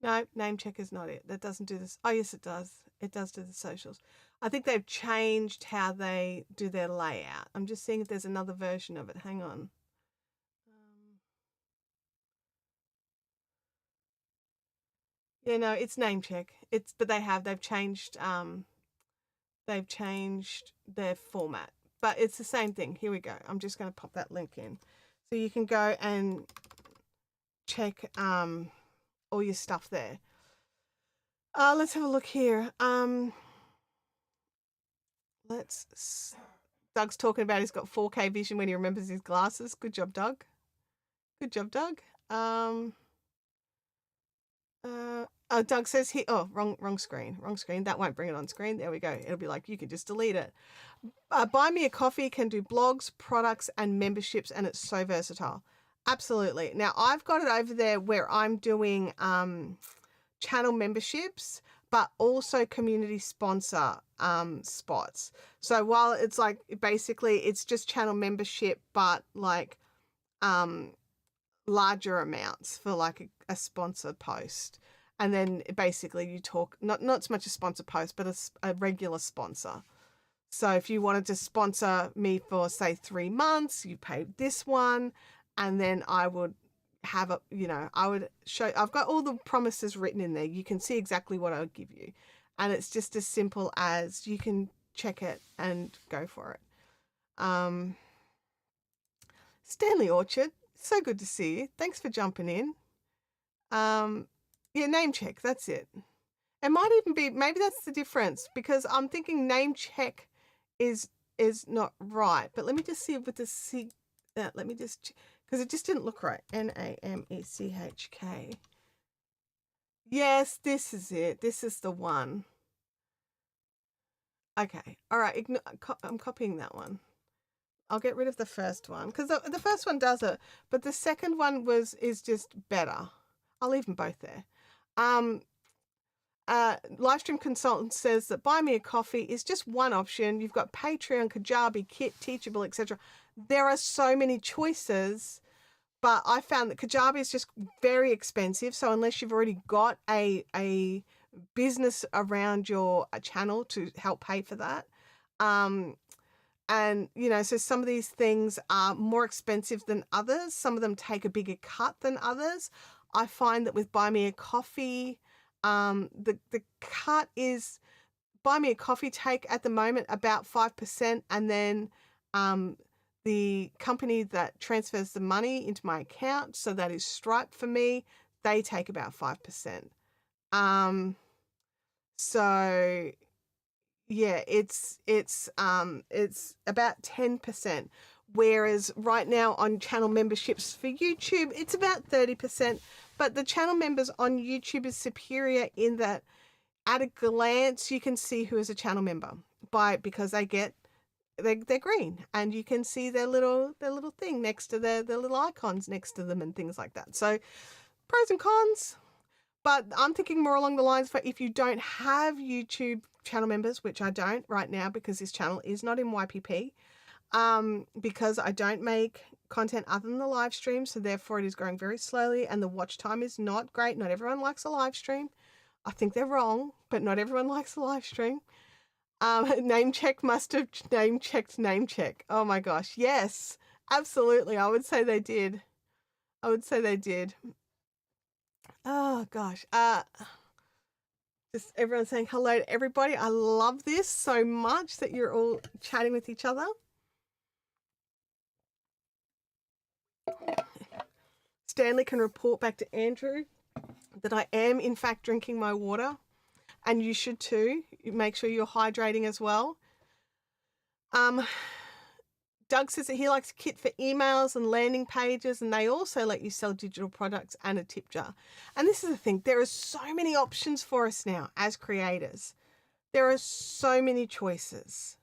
No, name check is not it. That doesn't do this. Oh, yes, it does. It does do the socials. I think they've changed how they do their layout. I'm just seeing if there's another version of it. Hang on. Yeah, no, it's name check. But they've changed their format. But it's the same thing. Here we go. I'm just going to pop that link in. So you can go and check all your stuff there. Let's have a look here. Doug's talking about he's got 4K vision when he remembers his glasses. Good job, Doug. Good job, Doug. Doug says here, wrong screen. That won't bring it on screen. There we go. It'll be like, you can just delete it. Buy Me a Coffee can do blogs, products, and memberships, and it's so versatile. Absolutely. Now, I've got it over there where I'm doing channel memberships, but also community sponsor spots. So while it's like, basically, it's just channel membership, but like larger amounts for like a sponsor post. And then basically you talk, not so much a sponsor post, but a regular sponsor. So if you wanted to sponsor me for, say, 3 months, you pay this one, and then I would have I would show, I've got all the promises written in there. You can see exactly what I would give you. And it's just as simple as you can check it and go for it. Stanley Orchard, so good to see you. Thanks for jumping in. Yeah, name check, that's it. It might even be, maybe that's the difference, because I'm thinking name check is not right. But let me just see with the C, let me just, because it just didn't look right. NAMECHK. Yes, this is it. This is the one. Okay. All right. I'm copying that one. I'll get rid of the first one because the first one does it, but the second one is just better. I'll leave them both there. Livestream Consultant says that Buy Me a Coffee is just one option. You've got Patreon, Kajabi, Kit, Teachable, etc. There are so many choices, but I found that Kajabi is just very expensive. So unless you've already got a business around your channel to help pay for that, and, so some of these things are more expensive than others. Some of them take a bigger cut than others. I find that with Buy Me a Coffee, the cut is Buy Me a Coffee take at the moment about 5%. And then the company that transfers the money into my account, so that is Stripe for me, they take about 5%. So yeah, it's about 10%. Whereas right now on channel memberships for YouTube, it's about 30%. But the channel members on YouTube is superior in that at a glance you can see who is a channel member because they're green and you can see their little thing next to their little icons next to them and things like that. So pros and cons. But I'm thinking more along the lines for if you don't have YouTube channel members, which I don't right now because this channel is not in YPP, because I don't make content other than the live stream. So therefore it is growing very slowly and the watch time is not great. Not everyone likes a live stream. I think they're wrong, but not everyone likes a live stream. Name check must have name checked name check. Oh my gosh. Yes, absolutely. I would say they did. Oh gosh. Just everyone saying hello to everybody. I love this so much that you're all chatting with each other. Stanley can report back to Andrew that I am in fact drinking my water, and you should too. Make sure you're hydrating as well. Doug says that he likes Kit for emails and landing pages, and they also let you sell digital products and a tip jar. And this is the thing, there are so many options for us now as creators. There are so many choices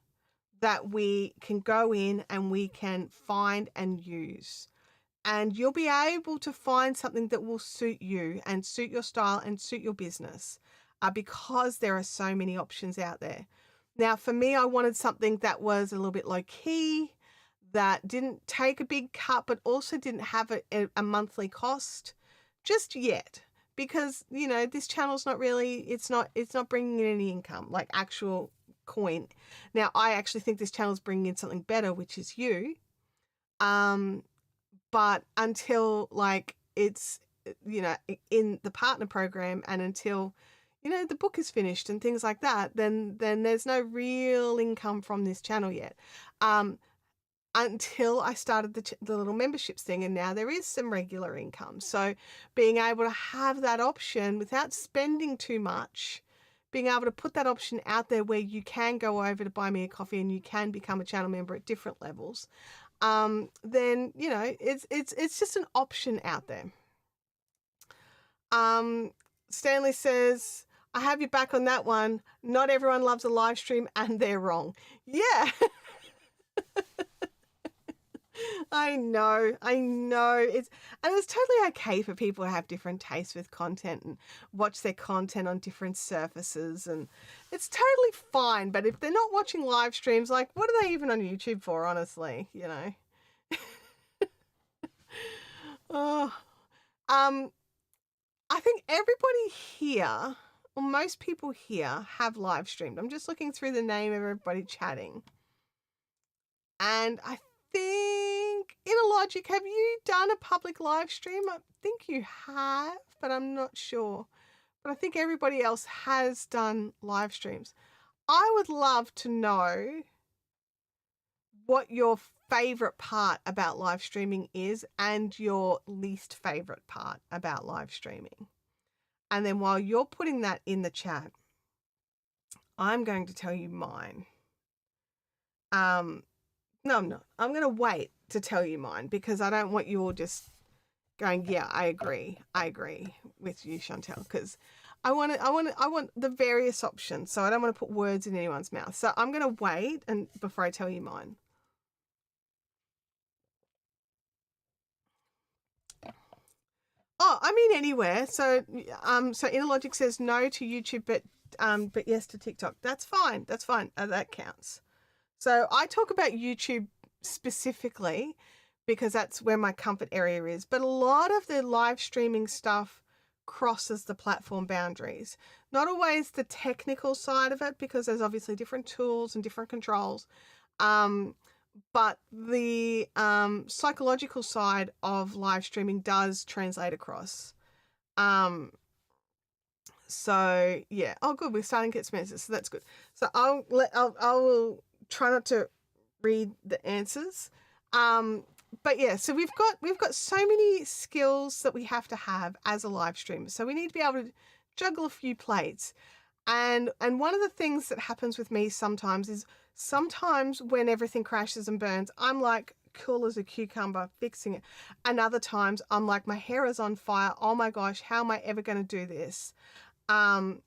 that we can go in and we can find and use. And you'll be able to find something that will suit you and suit your style and suit your business because there are so many options out there. Now, for me, I wanted something that was a little bit low key, that didn't take a big cut, but also didn't have a monthly cost just yet, because, this channel's not really, it's not bringing in any income, like actual coin. Now, I actually think this channel's bringing in something better, which is you. But until it's you know, in the partner program and until, you know, the book is finished and things like that, then there's no real income from this channel yet. Until I started the little memberships thing, and now there is some regular income. So being able to have that option without spending too much, being able to put that option out there where you can go over to Buy Me a Coffee and you can become a channel member at different levels, then, you know, it's just an option out there. Stanley says, I have you back on that one. Not everyone loves a live stream and they're wrong. Yeah. I know. It's totally okay for people to have different tastes with content and watch their content on different surfaces, and it's totally fine. But if they're not watching live streams, like, what are they even on YouTube for, honestly, you know? Oh, I think everybody here, or most people here, have live streamed. I'm just looking through the name of everybody chatting. And I think, Logic, have you done a public live stream? I think you have, but I'm not sure. But I think everybody else has done live streams. I would love to know what your favorite part about live streaming is and your least favorite part about live streaming. And then while you're putting that in the chat, I'm going to tell you mine. No, I'm not. I'm going to wait to tell you mine because I don't want you all just going, yeah, I agree with you, Chantelle, because I want the various options. So I don't want to put words in anyone's mouth. So I'm going to wait and before I tell you mine. Oh, I mean anywhere. So Inner Logic says no to YouTube, but yes to TikTok. That's fine. That counts. So I talk about YouTube specifically because that's where my comfort area is. But a lot of the live streaming stuff crosses the platform boundaries. Not always the technical side of it because there's obviously different tools and different controls. But the psychological side of live streaming does translate across. So yeah. Oh, good. We're starting to get some answers, so that's good. So I will try not to read the answers. But yeah, so we've got so many skills that we have to have as a live streamer. So we need to be able to juggle a few plates. And one of the things that happens with me sometimes is when everything crashes and burns, I'm like cool as a cucumber fixing it. And other times I'm like, my hair is on fire. Oh my gosh, how am I ever going to do this? And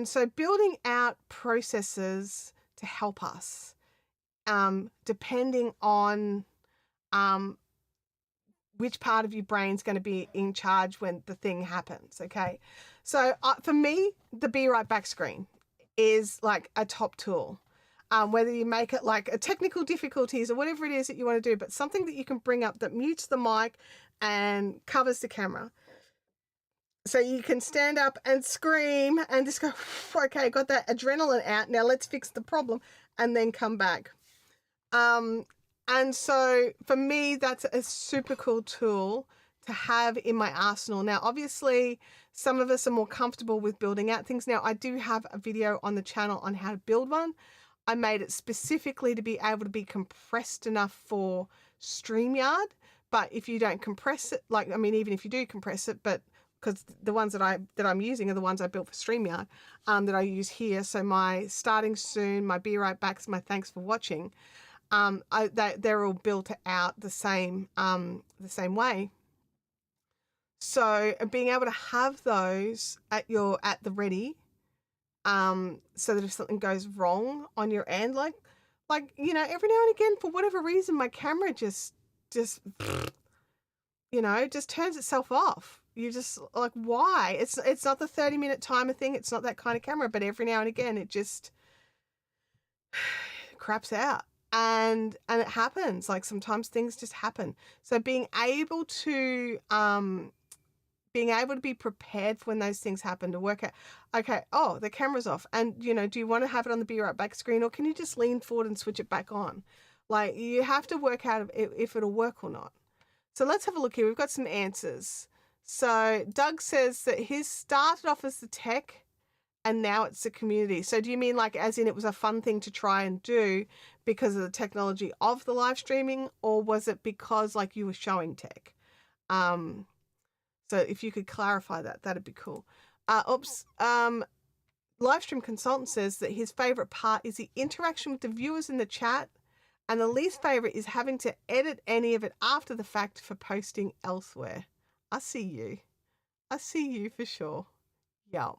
so building out processes to help us, depending on which part of your brain's going to be in charge when the thing happens. Okay. So for me, the Be Right Back screen is like a top tool. Whether you make it like a technical difficulties or whatever it is that you want to do, but something that you can bring up that mutes the mic and covers the camera. So you can stand up and scream and just go, okay, got that adrenaline out. Now let's fix the problem and then come back. And so for me, that's a super cool tool to have in my arsenal. Now, obviously, some of us are more comfortable with building out things. Now, I do have a video on the channel on how to build one. I made it specifically to be able to be compressed enough for StreamYard. But if you don't compress it, even if you do compress it, but because the ones that I'm using are the ones I built for StreamYard, that I use here. So my starting soon, my Be Right Backs, my thanks for watching, they're all built out the same way. So being able to have those at the ready, so that if something goes wrong on your end, like every now and again, for whatever reason, my camera just just turns itself off. You just like, why? It's not the 30-minute timer thing. It's not that kind of camera, but every now and again, it just craps out. And it happens. Like sometimes things just happen. So being able to be prepared for when those things happen, to work out, okay, oh, the camera's off. And, do you want to have it on the Be Right Back screen, or can you just lean forward and switch it back on? Like, you have to work out if it'll work or not. So let's have a look here. We've got some answers. So Doug says that his started off as the tech and now it's the community. So do you mean like as in it was a fun thing to try and do because of the technology of the live streaming, or was it because like you were showing tech? So if you could clarify that, that'd be cool. Livestream Consultant says that his favorite part is the interaction with the viewers in the chat, and the least favorite is having to edit any of it after the fact for posting elsewhere. I see you. I see you for sure. Yeah.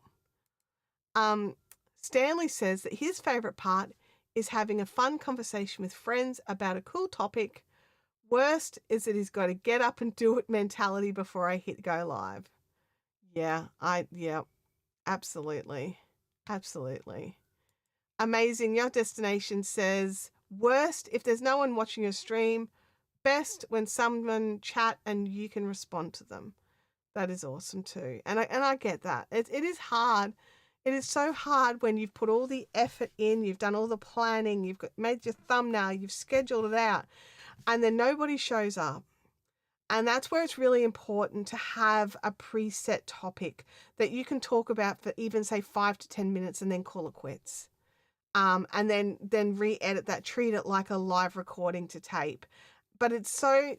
Stanley says that his favorite part is having a fun conversation with friends about a cool topic. Worst is that he's got a get up and do it mentality before I hit go live. Yeah, absolutely. Absolutely. Amazing. Your destination says worst if there's no one watching your stream. Best when someone chat and you can respond to them. That is awesome too. And I get that. It is hard. It is so hard when you've put all the effort in, you've done all the planning, you've made your thumbnail, you've scheduled it out, and then nobody shows up. And that's where it's really important to have a preset topic that you can talk about for even say 5 to 10 minutes and then call it quits. And then re-edit that, treat it like a live recording to tape. But it's so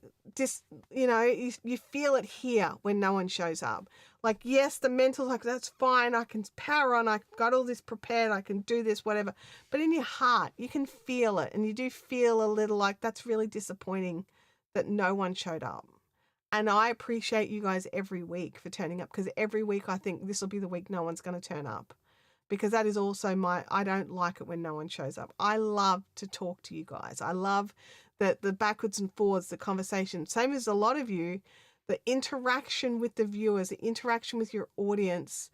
you feel it here when no one shows up. Like, yes, the mental, like, that's fine. I can power on. I've got all this prepared. I can do this, whatever. But in your heart, you can feel it. And you do feel a little like that's really disappointing that no one showed up. And I appreciate you guys every week for turning up, because every week I think this will be the week no one's going to turn up, because that is also I don't like it when no one shows up. I love to talk to you guys. I love the backwards and forwards, the conversation. Same as a lot of you, the interaction with the viewers, the interaction with your audience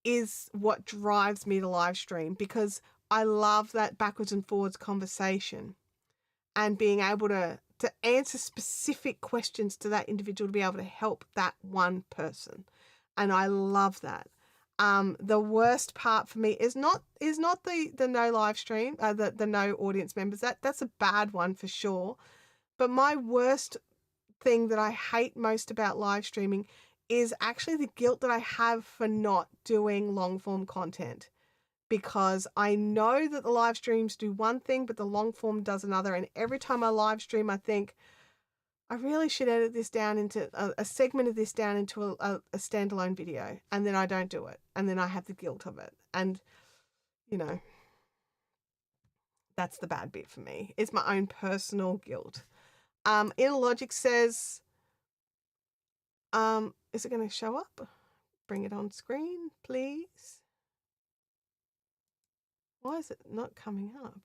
is what drives me to live stream, because I love that backwards and forwards conversation and being able to answer specific questions to that individual, to be able to help that one person. And I love that. The worst part for me is not the no live stream, the no audience members. That's a bad one for sure. But my worst thing that I hate most about live streaming is actually the guilt that I have for not doing long form content, because I know that the live streams do one thing, but the long form does another. And every time I live stream, I think I really should edit this down into a segment of this down into a standalone video. And then I don't do it. And then I have the guilt of it. And, that's the bad bit for me. It's my own personal guilt. Inner Logic says, is it going to show up? Bring it on screen, please. Why is it not coming up?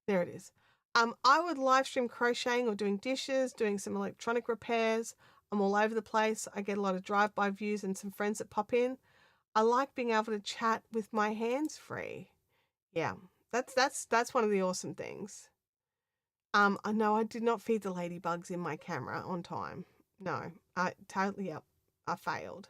There it is. I would live stream crocheting or doing dishes, doing some electronic repairs. I'm all over the place. I get a lot of drive-by views and some friends that pop in. I like being able to chat with my hands free. Yeah, that's one of the awesome things. I know I did not feed the ladybugs in my camera on time. No, I failed.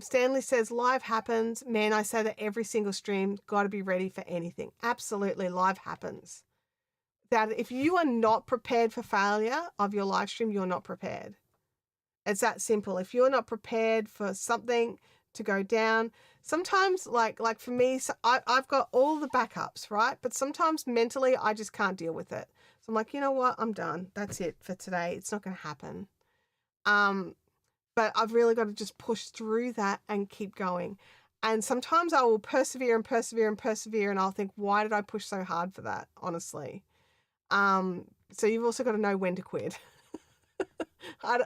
Stanley says, live happens. Man, I say that every single stream, got to be ready for anything. Absolutely, live happens. That if you are not prepared for failure of your live stream, you're not prepared. It's that simple. If you're not prepared for something to go down, sometimes like for me, so I've got all the backups, right? But sometimes mentally, I just can't deal with it. So I'm like, you know what? I'm done. That's it for today. It's not going to happen. But I've really got to just push through that and keep going. And sometimes I will persevere and persevere and persevere, and I'll think, why did I push so hard for that? Honestly. So you've also got to know when to quit. I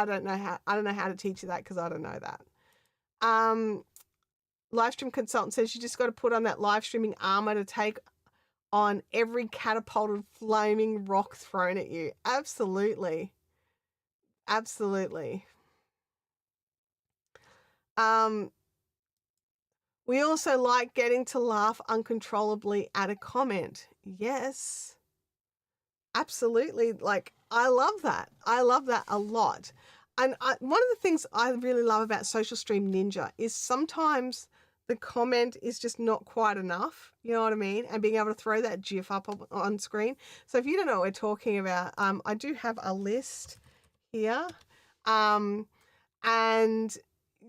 don't know how to teach you that, because I don't know that. Livestream Consultant says you just got to put on that live streaming armor to take on every catapulted flaming rock thrown at you. Absolutely. Absolutely. We also like getting to laugh uncontrollably at a comment. Yes. Absolutely. Like, I love that. I love that a lot. And one of the things I really love about Social Stream Ninja is sometimes the comment is just not quite enough. You know what I mean? And being able to throw that GIF up on screen. So if you don't know what we're talking about, I do have a list here. And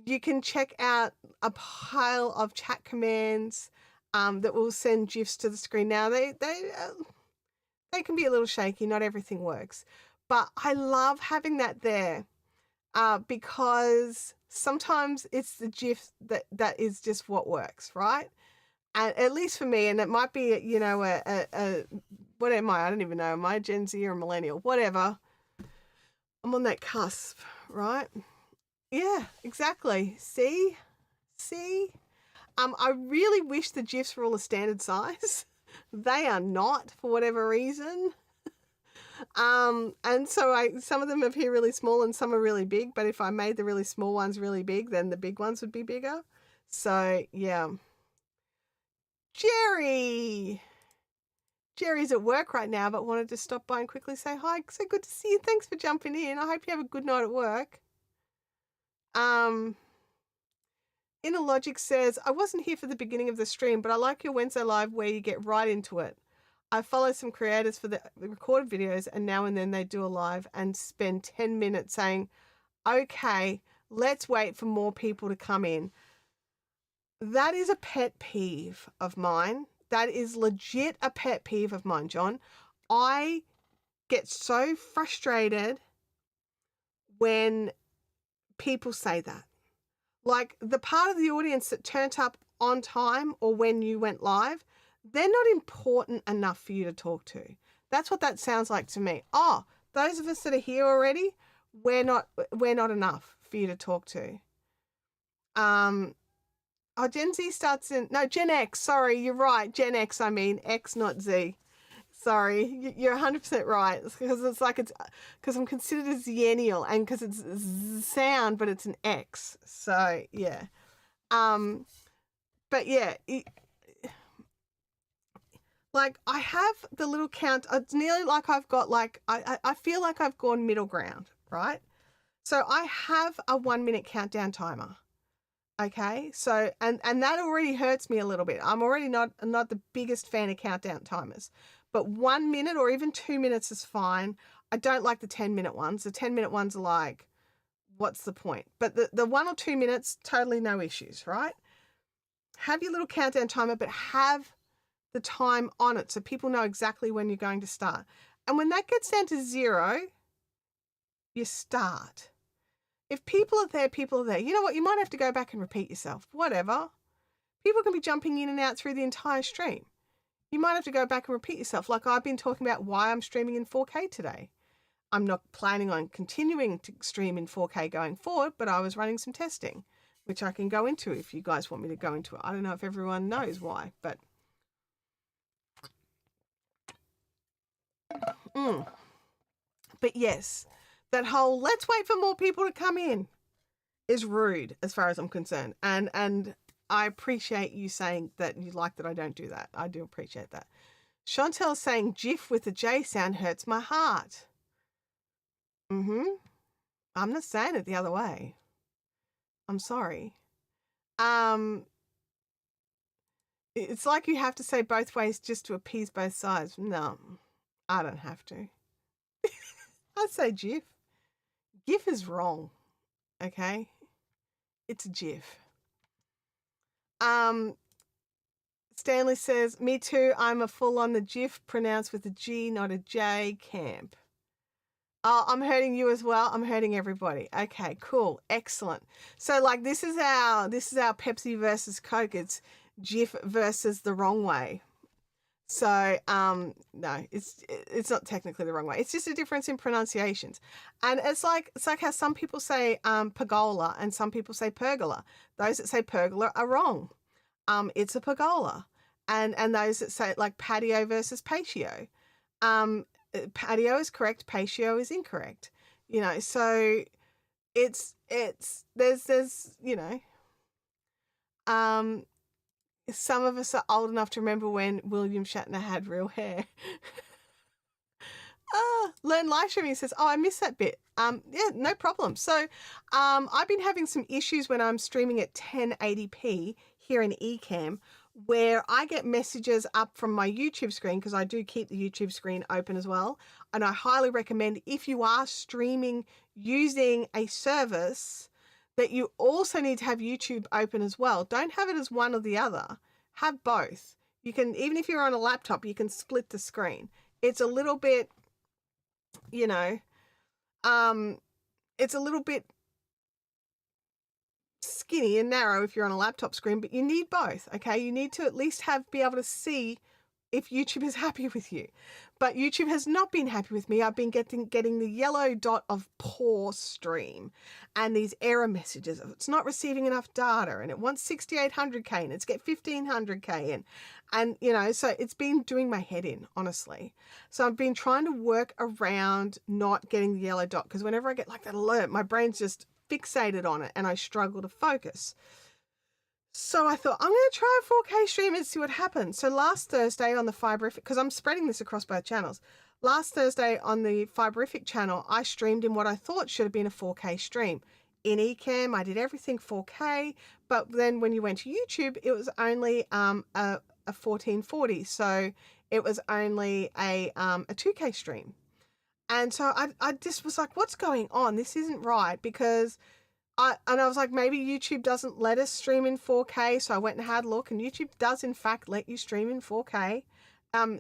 you can check out a pile of chat commands that will send GIFs to the screen. Now, they can be a little shaky. Not everything works. But I love having that there because sometimes it's the GIF that is just what works, right? And at least for me, and it might be, you know, what am I? I don't even know. Am I Gen Z or millennial? Whatever. I'm on that cusp, right? Yeah, exactly. See? I really wish the GIFs were all a standard size. They are not, for whatever reason. And so some of them appear really small and some are really big, but if I made the really small ones really big, then the big ones would be bigger. So, yeah. Jerry's at work right now, but wanted to stop by and quickly say hi. So good to see you. Thanks for jumping in. I hope you have a good night at work. Inner Logic says, I wasn't here for the beginning of the stream, but I like your Wednesday live where you get right into it. I follow some creators for the recorded videos, and now and then they do a live and spend 10 minutes saying, okay, let's wait for more people to come in. That is a pet peeve of mine. That is legit a pet peeve of mine, John. I get so frustrated when people say that. Like the part of the audience that turned up on time or when you went live, they're not important enough for you to talk to. That's what that sounds like to me. Oh, those of us that are here already, we're not enough for you to talk to. Gen Z starts in, no, Gen X, sorry, you're right. Gen X, I mean, X, not Z. Sorry, you're 100% right. Because I'm considered a Zennial and because it's sound, but it's an X. So, yeah. But yeah, like I have the little count. It's nearly like I've got like, I feel like I've gone middle ground, right? So I have a 1 minute countdown timer. Okay, so and that already hurts me a little bit. I'm already not the biggest fan of countdown timers, but 1 minute or even 2 minutes is fine. I don't like the 10-minute ones. The 10-minute ones are like, what's the point? But the 1 or 2 minutes, totally no issues, right? Have your little countdown timer, but have the time on it so people know exactly when you're going to start. And when that gets down to 0, you start. If people are there, people are there. You know what? You might have to go back and repeat yourself. Whatever. People can be jumping in and out through the entire stream. You might have to go back and repeat yourself. Like I've been talking about why I'm streaming in 4K today. I'm not planning on continuing to stream in 4K going forward, but I was running some testing, which I can go into if you guys want me to go into it. I don't know if everyone knows why, but... But yes... That whole let's wait for more people to come in is rude as far as I'm concerned. And I appreciate you saying that you like that I don't do that. I do appreciate that. Chantelle saying GIF with the J sound hurts my heart. I'm not saying it the other way. I'm sorry. It's like you have to say both ways just to appease both sides. No, I don't have to. I say GIF. GIF is wrong, okay? It's a GIF. Stanley says, me too, I'm a full on the GIF pronounced with a G, not a J camp. Oh, I'm hurting you as well. I'm hurting everybody. Okay, cool. Excellent. So like this is our Pepsi versus Coke. It's GIF versus the wrong way. So, no, it's not technically the wrong way. It's just a difference in pronunciations. And it's like how some people say pergola and some people say pergola. Those that say pergola are wrong. It's a pergola. And those that say like patio versus patio. Patio is correct, patio is incorrect. You know, so there's you know, some of us are old enough to remember when William Shatner had real hair. Learn live streaming says, oh, I missed that bit. Yeah, no problem. So I've been having some issues when I'm streaming at 1080p here in Ecamm where I get messages up from my YouTube screen, because I do keep the YouTube screen open as well. And I highly recommend, if you are streaming using a service, that you also need to have YouTube open as well. Don't have it as one or the other. Have both. You can, even if you're on a laptop, you can split the screen. It's a little bit, you know, it's a little bit skinny and narrow if you're on a laptop screen, but you need both, okay? You need to at least be able to see if YouTube is happy with you. But YouTube has not been happy with me. I've been getting the yellow dot of poor stream and these error messages of it's not receiving enough data and it wants 6,800K and it's get 1,500K and you know, so it's been doing my head in, honestly. So I've been trying to work around not getting the yellow dot, because whenever I get like that alert, my brain's just fixated on it and I struggle to focus. So I thought, I'm going to try a 4K stream and see what happens. So last Thursday on the Fiberific, because I'm spreading this across both channels, last Thursday on the Fiberific channel, I streamed in what I thought should have been a 4K stream. In Ecamm, I did everything 4K, but then when you went to YouTube, it was only a 1440. So it was only a 2K stream. And so I just was like, what's going on? This isn't right, because I was like, maybe YouTube doesn't let us stream in 4K. So I went and had a look, and YouTube does in fact let you stream in 4K.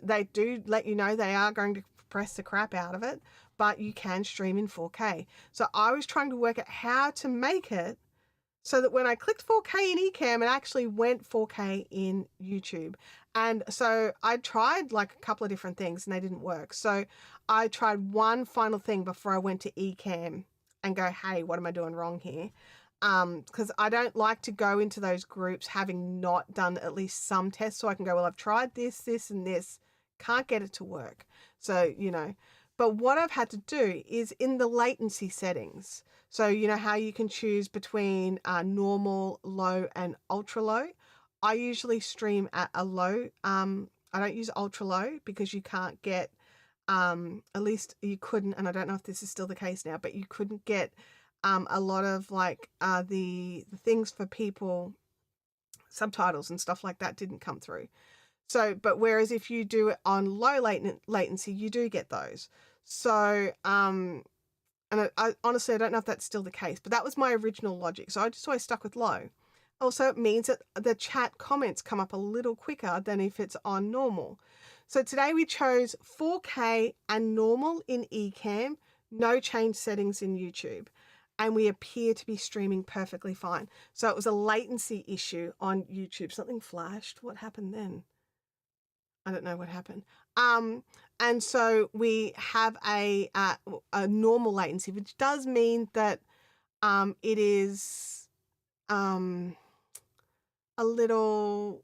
They do let you know they are going to press the crap out of it, but you can stream in 4K. So I was trying to work out how to make it so that when I clicked 4K in Ecamm, it actually went 4K in YouTube. And so I tried like a couple of different things and they didn't work. So I tried one final thing before I went to Ecamm and go, hey, what am I doing wrong here? Because I don't like to go into those groups having not done at least some tests, so I can go, well, I've tried this, this, and this, can't get it to work. So, you know, but what I've had to do is in the latency settings. So, you know how you can choose between normal, low, and ultra low. I usually stream at a low. I don't use ultra low because you can't get, at least you couldn't, and I don't know if this is still the case now, but you couldn't get a lot of like the things for people, subtitles and stuff like that didn't come through. So, but whereas if you do it on low latency, you do get those. So, and I honestly, I don't know if that's still the case, but that was my original logic. So I just always stuck with low. Also, it means that the chat comments come up a little quicker than if it's on normal. So today we chose 4K and normal in Ecamm, no change settings in YouTube, and we appear to be streaming perfectly fine. So it was a latency issue on YouTube. Something flashed. What happened then? I don't know what happened. And so we have a normal latency, which does mean that it is a little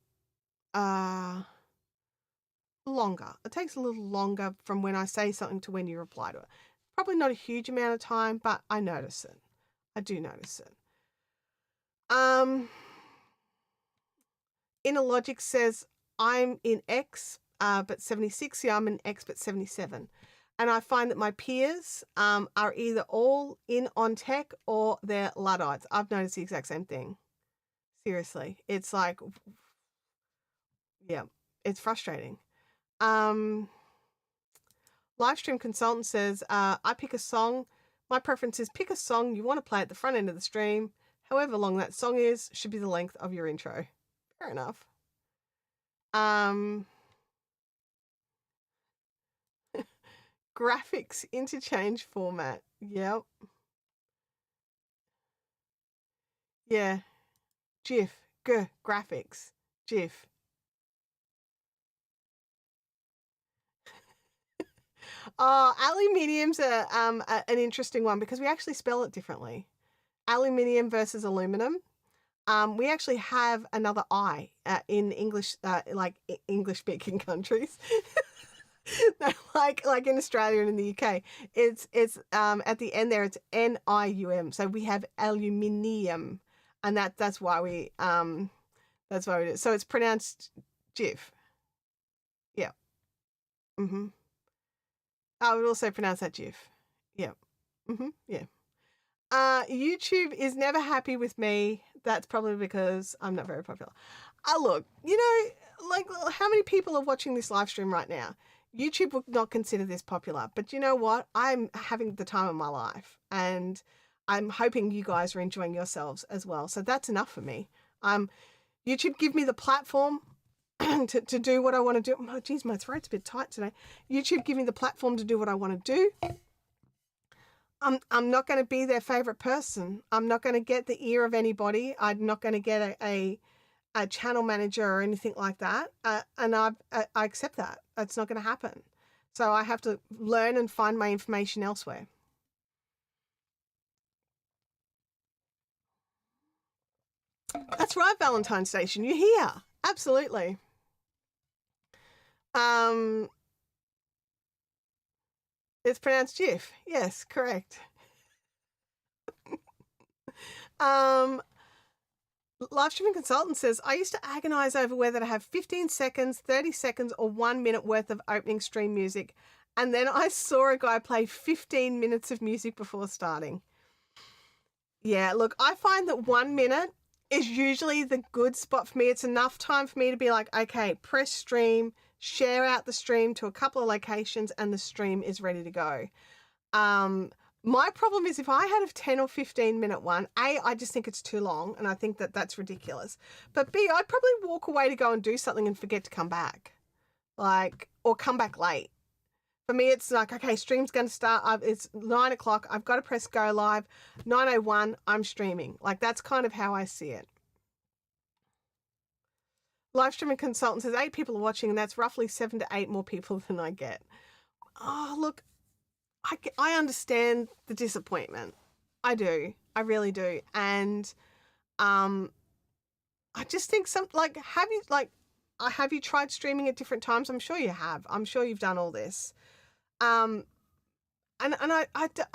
longer. It takes a little longer from when I say something to when you reply to it. Probably not a huge amount of time, but I notice it. I do notice it. Inner Logic says I'm in X, but 76. Yeah, I'm in X, but 77. And I find that my peers are either all in on tech or they're Luddites. I've noticed the exact same thing. Seriously. It's like, yeah, it's frustrating. Livestream Consultant says, I pick a song. My preference is pick a song you want to play at the front end of the stream. However long that song is, should be the length of your intro. Fair enough. Graphics interchange format. Yep. Yeah. GIF. Graphics. GIF. Oh, aluminium's an interesting one because we actually spell it differently. Aluminium versus aluminum. We actually have another I in English, like English-speaking countries. like in Australia and in the UK, it's at the end there it's NIUM. So we have aluminium, and that's why we do. So it's pronounced GIF. Yeah. I would also pronounce that GIF. Yeah. Yeah. YouTube is never happy with me. That's probably because I'm not very popular. Look, you know, like, how many people are watching this live stream right now? YouTube would not consider this popular, but you know what? I'm having the time of my life, and I'm hoping you guys are enjoying yourselves as well. So that's enough for me. YouTube, give me the platform to do what I want to do. Oh, geez, my throat's a bit tight today. YouTube, give me the platform to do what I want to do. I'm not going to be their favorite person. I'm not going to get the ear of anybody. I'm not going to get a channel manager or anything like that. And I accept that. It's not going to happen. So I have to learn and find my information elsewhere. That's right, Valentine's Station. You're here. Absolutely. It's pronounced GIF. Yes, correct. Live streaming consultant says, I used to agonize over whether to have 15 seconds, 30 seconds, or 1 minute worth of opening stream music. And then I saw a guy play 15 minutes of music before starting. Yeah, look, I find that 1 minute is usually the good spot for me. It's enough time for me to be like, okay, press stream, share out the stream to a couple of locations, and the stream is ready to go. My problem is if I had a 10 or 15 minute one, A, I just think it's too long and I think that that's ridiculous. But B, I'd probably walk away to go and do something and forget to come back. Like, or come back late. For me, it's like, okay, stream's going to start. It's 9 o'clock. I've got to press go live. 9:01, I'm streaming. Like, that's kind of how I see it. Live streaming consultant says 8 people are watching, and that's roughly 7 to 8 more people than I get. Oh, look, I understand the disappointment. I do. I really do. And I just think have you tried streaming at different times? I'm sure you have. I'm sure you've done all this. And I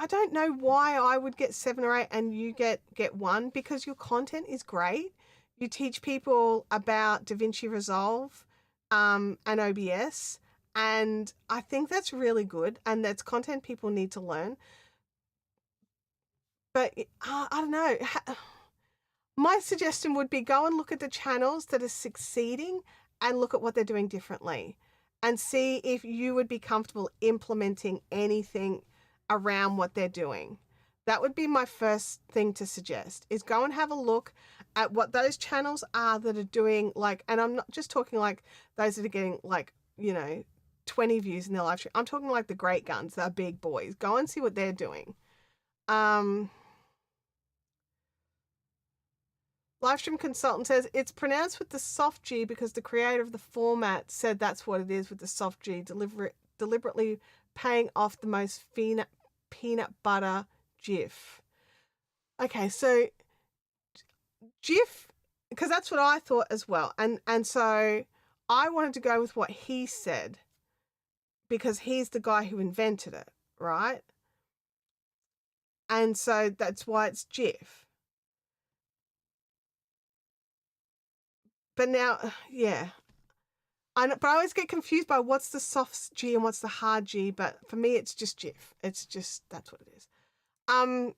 don't know why I would get 7 or 8 and you get 1, because your content is great. You teach people about DaVinci Resolve and OBS. And I think that's really good, and that's content people need to learn. But I don't know. My suggestion would be go and look at the channels that are succeeding and look at what they're doing differently and see if you would be comfortable implementing anything around what they're doing. That would be my first thing to suggest, is go and have a look at what those channels are that are doing, like, and I'm not just talking like those that are getting, like, you know, 20 views in their live stream. I'm talking like the great guns, the big boys. Go and see what they're doing. Livestream consultant says it's pronounced with the soft G because the creator of the format said that's what it is with the soft G, deliberately paying off the most peanut butter GIF. Okay, so GIF, because that's what I thought as well. And so I wanted to go with what he said, because he's the guy who invented it, right? And so that's why it's GIF. But now, yeah. But I always get confused by what's the soft G and what's the hard G. But for me, it's just GIF. It's just, that's what it is. Learn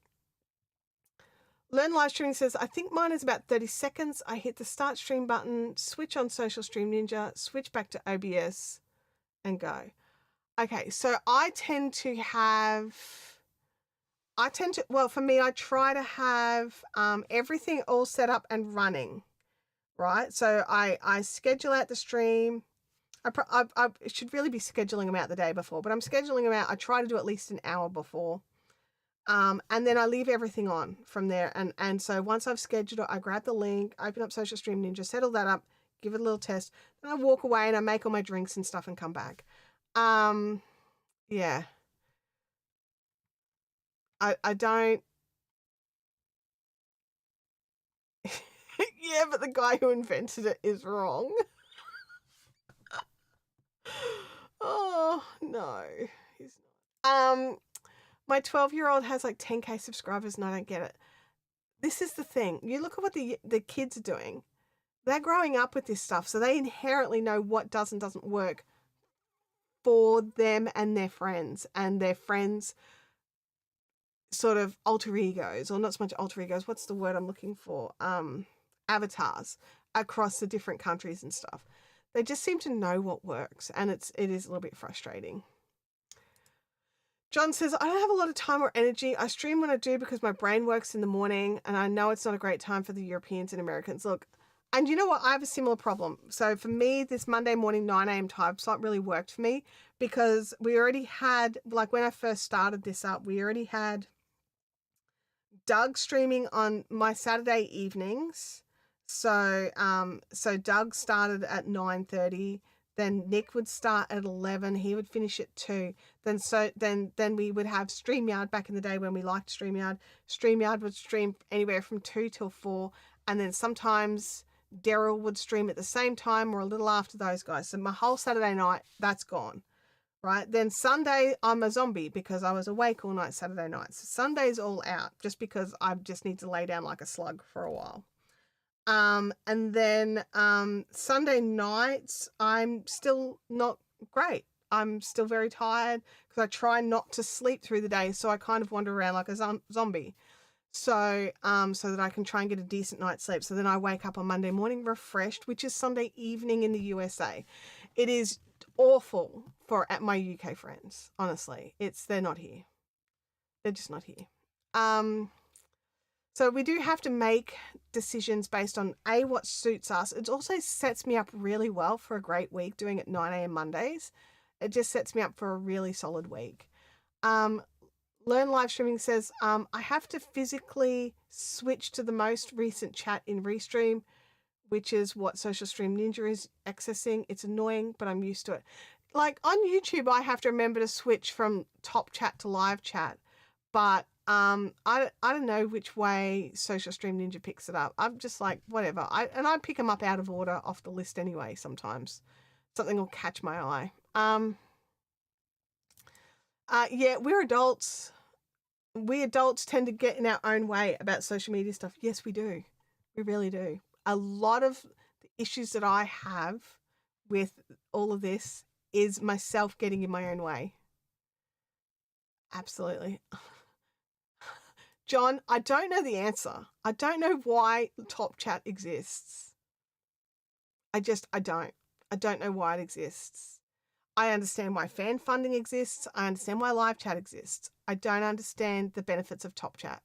live streaming says, I think mine is about 30 seconds. I hit the start stream button, switch on Social Stream Ninja, switch back to OBS, and go. Okay, so I tend to, well, for me, I try to have everything all set up and running, right? So I schedule out the stream. I should really be scheduling them out the day before, but I'm scheduling them out. I try to do at least an hour before. And then I leave everything on from there. And so once I've scheduled it, I grab the link, open up Social Stream Ninja, settle that up, give it a little test. Then I walk away and I make all my drinks and stuff and come back. Yeah. I don't. Yeah, but the guy who invented it is wrong. Oh, no. He's not. My 12-year-old has like 10K subscribers and I don't get it. This is the thing. You look at what the kids are doing. They're growing up with this stuff, so they inherently know what does and doesn't work for them and their friends. And their friends sort of alter egos, or not so much alter egos, what's the word I'm looking for? Avatars across the different countries and stuff. They just seem to know what works, and it is a little bit frustrating. John says, I don't have a lot of time or energy. I stream when I do because my brain works in the morning, and I know it's not a great time for the Europeans and Americans. Look, and you know what? I have a similar problem. So for me, this Monday morning 9 a.m. time slot really worked for me because we already had, like when I first started this up, we already had Doug streaming on my Saturday evenings. So Doug started at 9:30. Then Nick would start at 11. He would finish at 2. Then we would have StreamYard back in the day when we liked StreamYard. StreamYard would stream anywhere from 2 till 4. And then sometimes Daryl would stream at the same time or a little after those guys. So my whole Saturday night, that's gone. Right? Then Sunday, I'm a zombie because I was awake all night Saturday night. So Sunday's all out just because I just need to lay down like a slug for a while. And then Sunday nights, I'm still not great. I'm still very tired because I try not to sleep through the day. So I kind of wander around like a zombie. So that I can try and get a decent night's sleep. So then I wake up on Monday morning refreshed, which is Sunday evening in the USA. It is awful for my UK friends, honestly. They're not here. They're just not here. So we do have to make decisions based on what suits us. It also sets me up really well for a great week doing it 9 a.m. Mondays. It just sets me up for a really solid week. Learn Live Streaming says, I have to physically switch to the most recent chat in Restream, which is what Social Stream Ninja is accessing. It's annoying, but I'm used to it. Like on YouTube, I have to remember to switch from top chat to live chat, but I don't know which way Social Stream Ninja picks it up. I'm just like, whatever. I pick them up out of order off the list anyway. Sometimes something will catch my eye. Yeah, we're adults. We adults tend to get in our own way about social media stuff. Yes, we do. We really do. A lot of the issues that I have with all of this is myself getting in my own way. Absolutely. John, I don't know the answer. I don't know why Top Chat exists. I don't. I don't know why it exists. I understand why fan funding exists. I understand why live chat exists. I don't understand the benefits of Top Chat.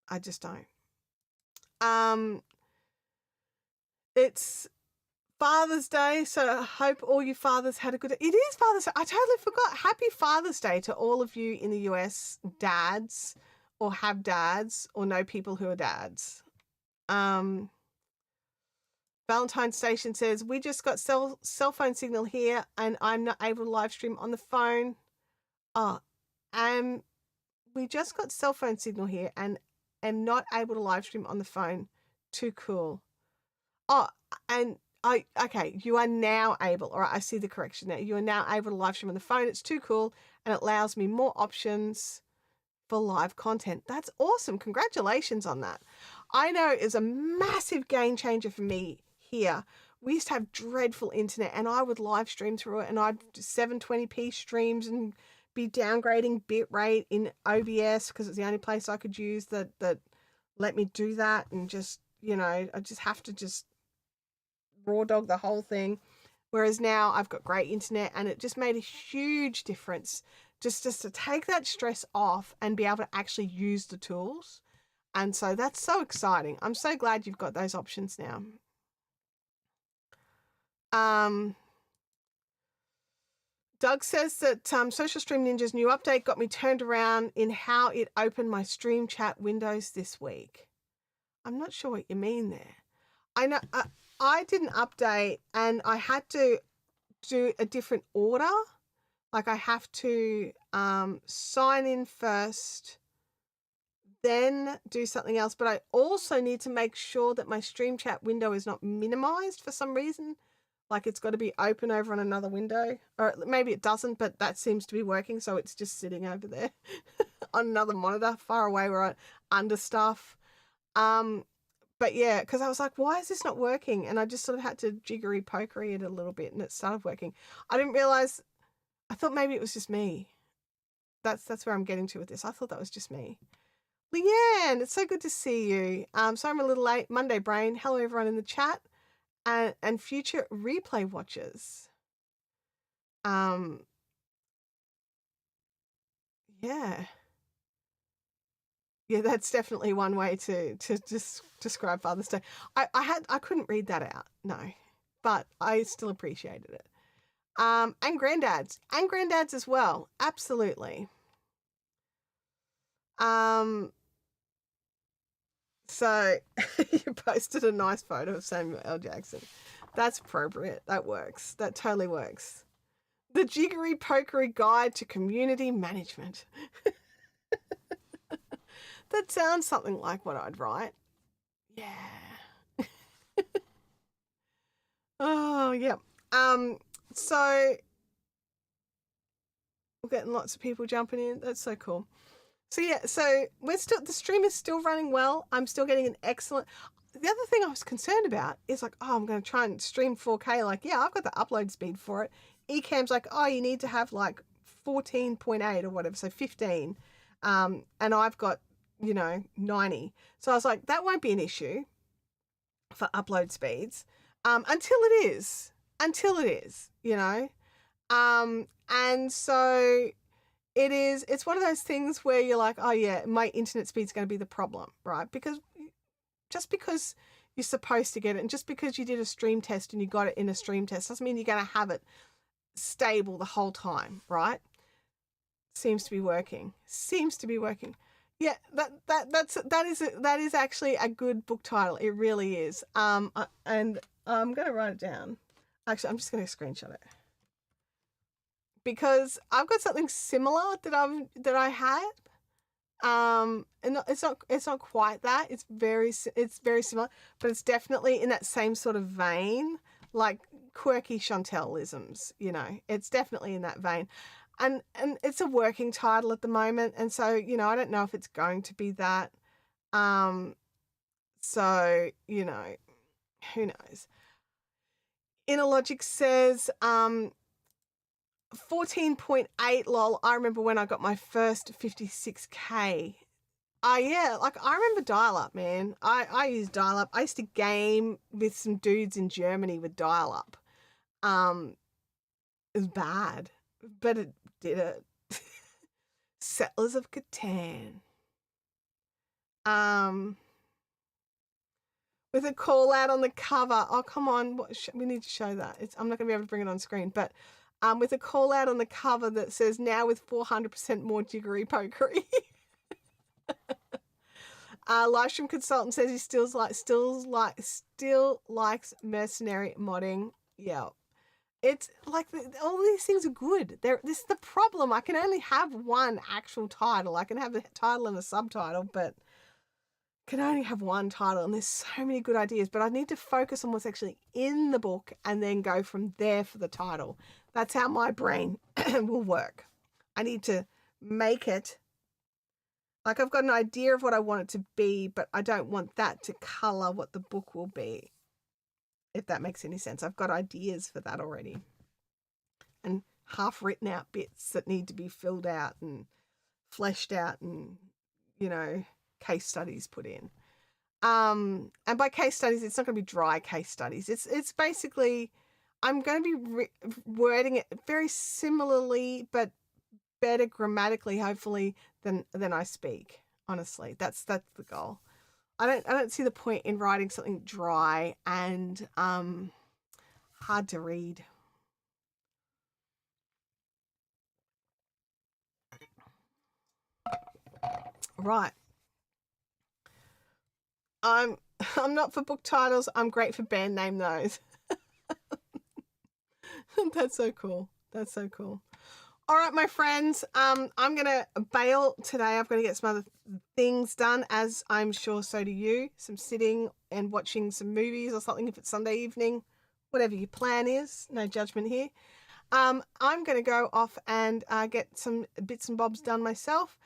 I just don't. It's Father's Day, so I hope all you fathers had a good day. It is Father's Day. I totally forgot. Happy Father's Day to all of you in the US, dads, or have dads, or know people who are dads. Valentine Station says, we just got cell phone signal here and I'm not able to live stream on the phone. We just got cell phone signal here and am not able to live stream on the phone. Too cool. Okay, you are now able, all right, I see the correction there. You are now able to live stream on the phone. It's too cool and it allows me more options for live content. That's awesome. Congratulations on that. I know it's a massive game changer for me here. We used to have dreadful internet and I would live stream through it and I'd do 720p streams and be downgrading bitrate in OBS because it's the only place I could use that let me do that, and just, I just have to just raw dog the whole thing. Whereas now I've got great internet and it just made a huge difference just to take that stress off and be able to actually use the tools. And so that's so exciting. I'm so glad you've got those options now. Doug says that Social Stream Ninja's new update got me turned around in how it opened my stream chat windows this week. I'm not sure what you mean there. I know I did an update and I had to do a different order. Like I have to sign in first, then do something else. But I also need to make sure that my stream chat window is not minimized for some reason. Like it's got to be open over on another window, or maybe it doesn't, but that seems to be working. So it's just sitting over there on another monitor far away where I'm under stuff. But yeah, because I was like, why is this not working? And I just sort of had to jiggery pokery it a little bit and it started working. I didn't realize, I thought maybe it was just me. That's where I'm getting to with this. I thought that was just me. Leanne, it's so good to see you. So I'm a little late. Monday brain. Hello everyone in the chat and future replay watchers. Yeah. Yeah, that's definitely one way to just describe Father's Day. I couldn't read that out, no, but I still appreciated it. And granddads as well, absolutely. So you posted a nice photo of Samuel L. Jackson. That's appropriate. That works. That totally works. The Jiggery Pokery Guide to Community Management. That sounds something like what I'd write. Yeah. Oh, yeah. So we're getting lots of people jumping in. That's so cool. So yeah, so the stream is still running well. I'm still getting an excellent. The other thing I was concerned about is like, oh, I'm going to try and stream 4K. Like, yeah, I've got the upload speed for it. Ecamm's like, oh, you need to have like 14.8 or whatever, so 15. And I've got, 90. So I was like, that won't be an issue for upload speeds until it is, and so it's one of those things where you're like, oh yeah, my internet speed's going to be the problem, right? Because just because you're supposed to get it, and just because you did a stream test and you got it in a stream test, doesn't mean you're going to have it stable the whole time, right? Seems to be working. Yeah, that is actually a good book title. It really is. And I'm going to write it down. Actually, I'm just going to screenshot it because I've got something similar that I had. And it's not quite that. It's very similar, but it's definitely in that same sort of vein, like quirky Chantelleisms. It's definitely in that vein. And it's a working title at the moment, and so I don't know if it's going to be that. So who knows? Inner Logic says 14.8 lol. I remember when I got my first 56k. Yeah, like I remember dial-up, man. I used dial-up. I used to game with some dudes in Germany with dial-up. It was bad, but it did it. Settlers of Catan. With a call out on the cover. Oh, come on. We need to show that. I'm not going to be able to bring it on screen, but with a call out on the cover that says now with 400% more jiggery pokery. Livestream consultant says he still likes mercenary modding. Yeah. It's like all these things are good. This is the problem. I can only have one actual title. I can have a title and a subtitle, but can only have one title. And there's so many good ideas, but I need to focus on what's actually in the book and then go from there for the title. That's how my brain will work. I need to make it. Like I've got an idea of what I want it to be, but I don't want that to color what the book will be. If that makes any sense. I've got ideas for that already. And half written out bits that need to be filled out and fleshed out and, case studies put in. And by case studies, it's not going to be dry case studies. It's basically, I'm going to be wording it very similarly, but better grammatically, hopefully, than I speak. Honestly, that's the goal. I don't see the point in writing something dry and hard to read. Right. I'm not for book titles. I'm great for band name those. That's so cool. All right, my friends. I'm gonna bail today. I've got to get some other things done, as I'm sure so do you. Some sitting and watching some movies or something if it's Sunday evening. Whatever your plan is, no judgment here. I'm gonna go off and get some bits and bobs done myself.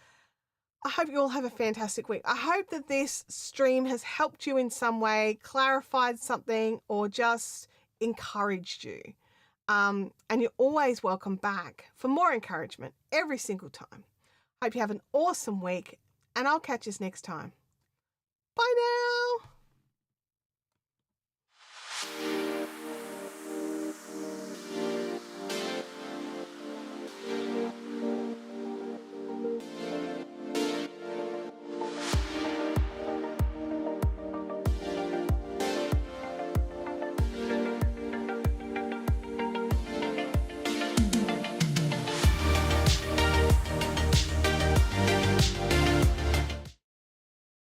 I hope you all have a fantastic week. I hope that this stream has helped you in some way, clarified something, or just encouraged you. And you're always welcome back for more encouragement every single time. Hope you have an awesome week, and I'll catch us next time. Bye now.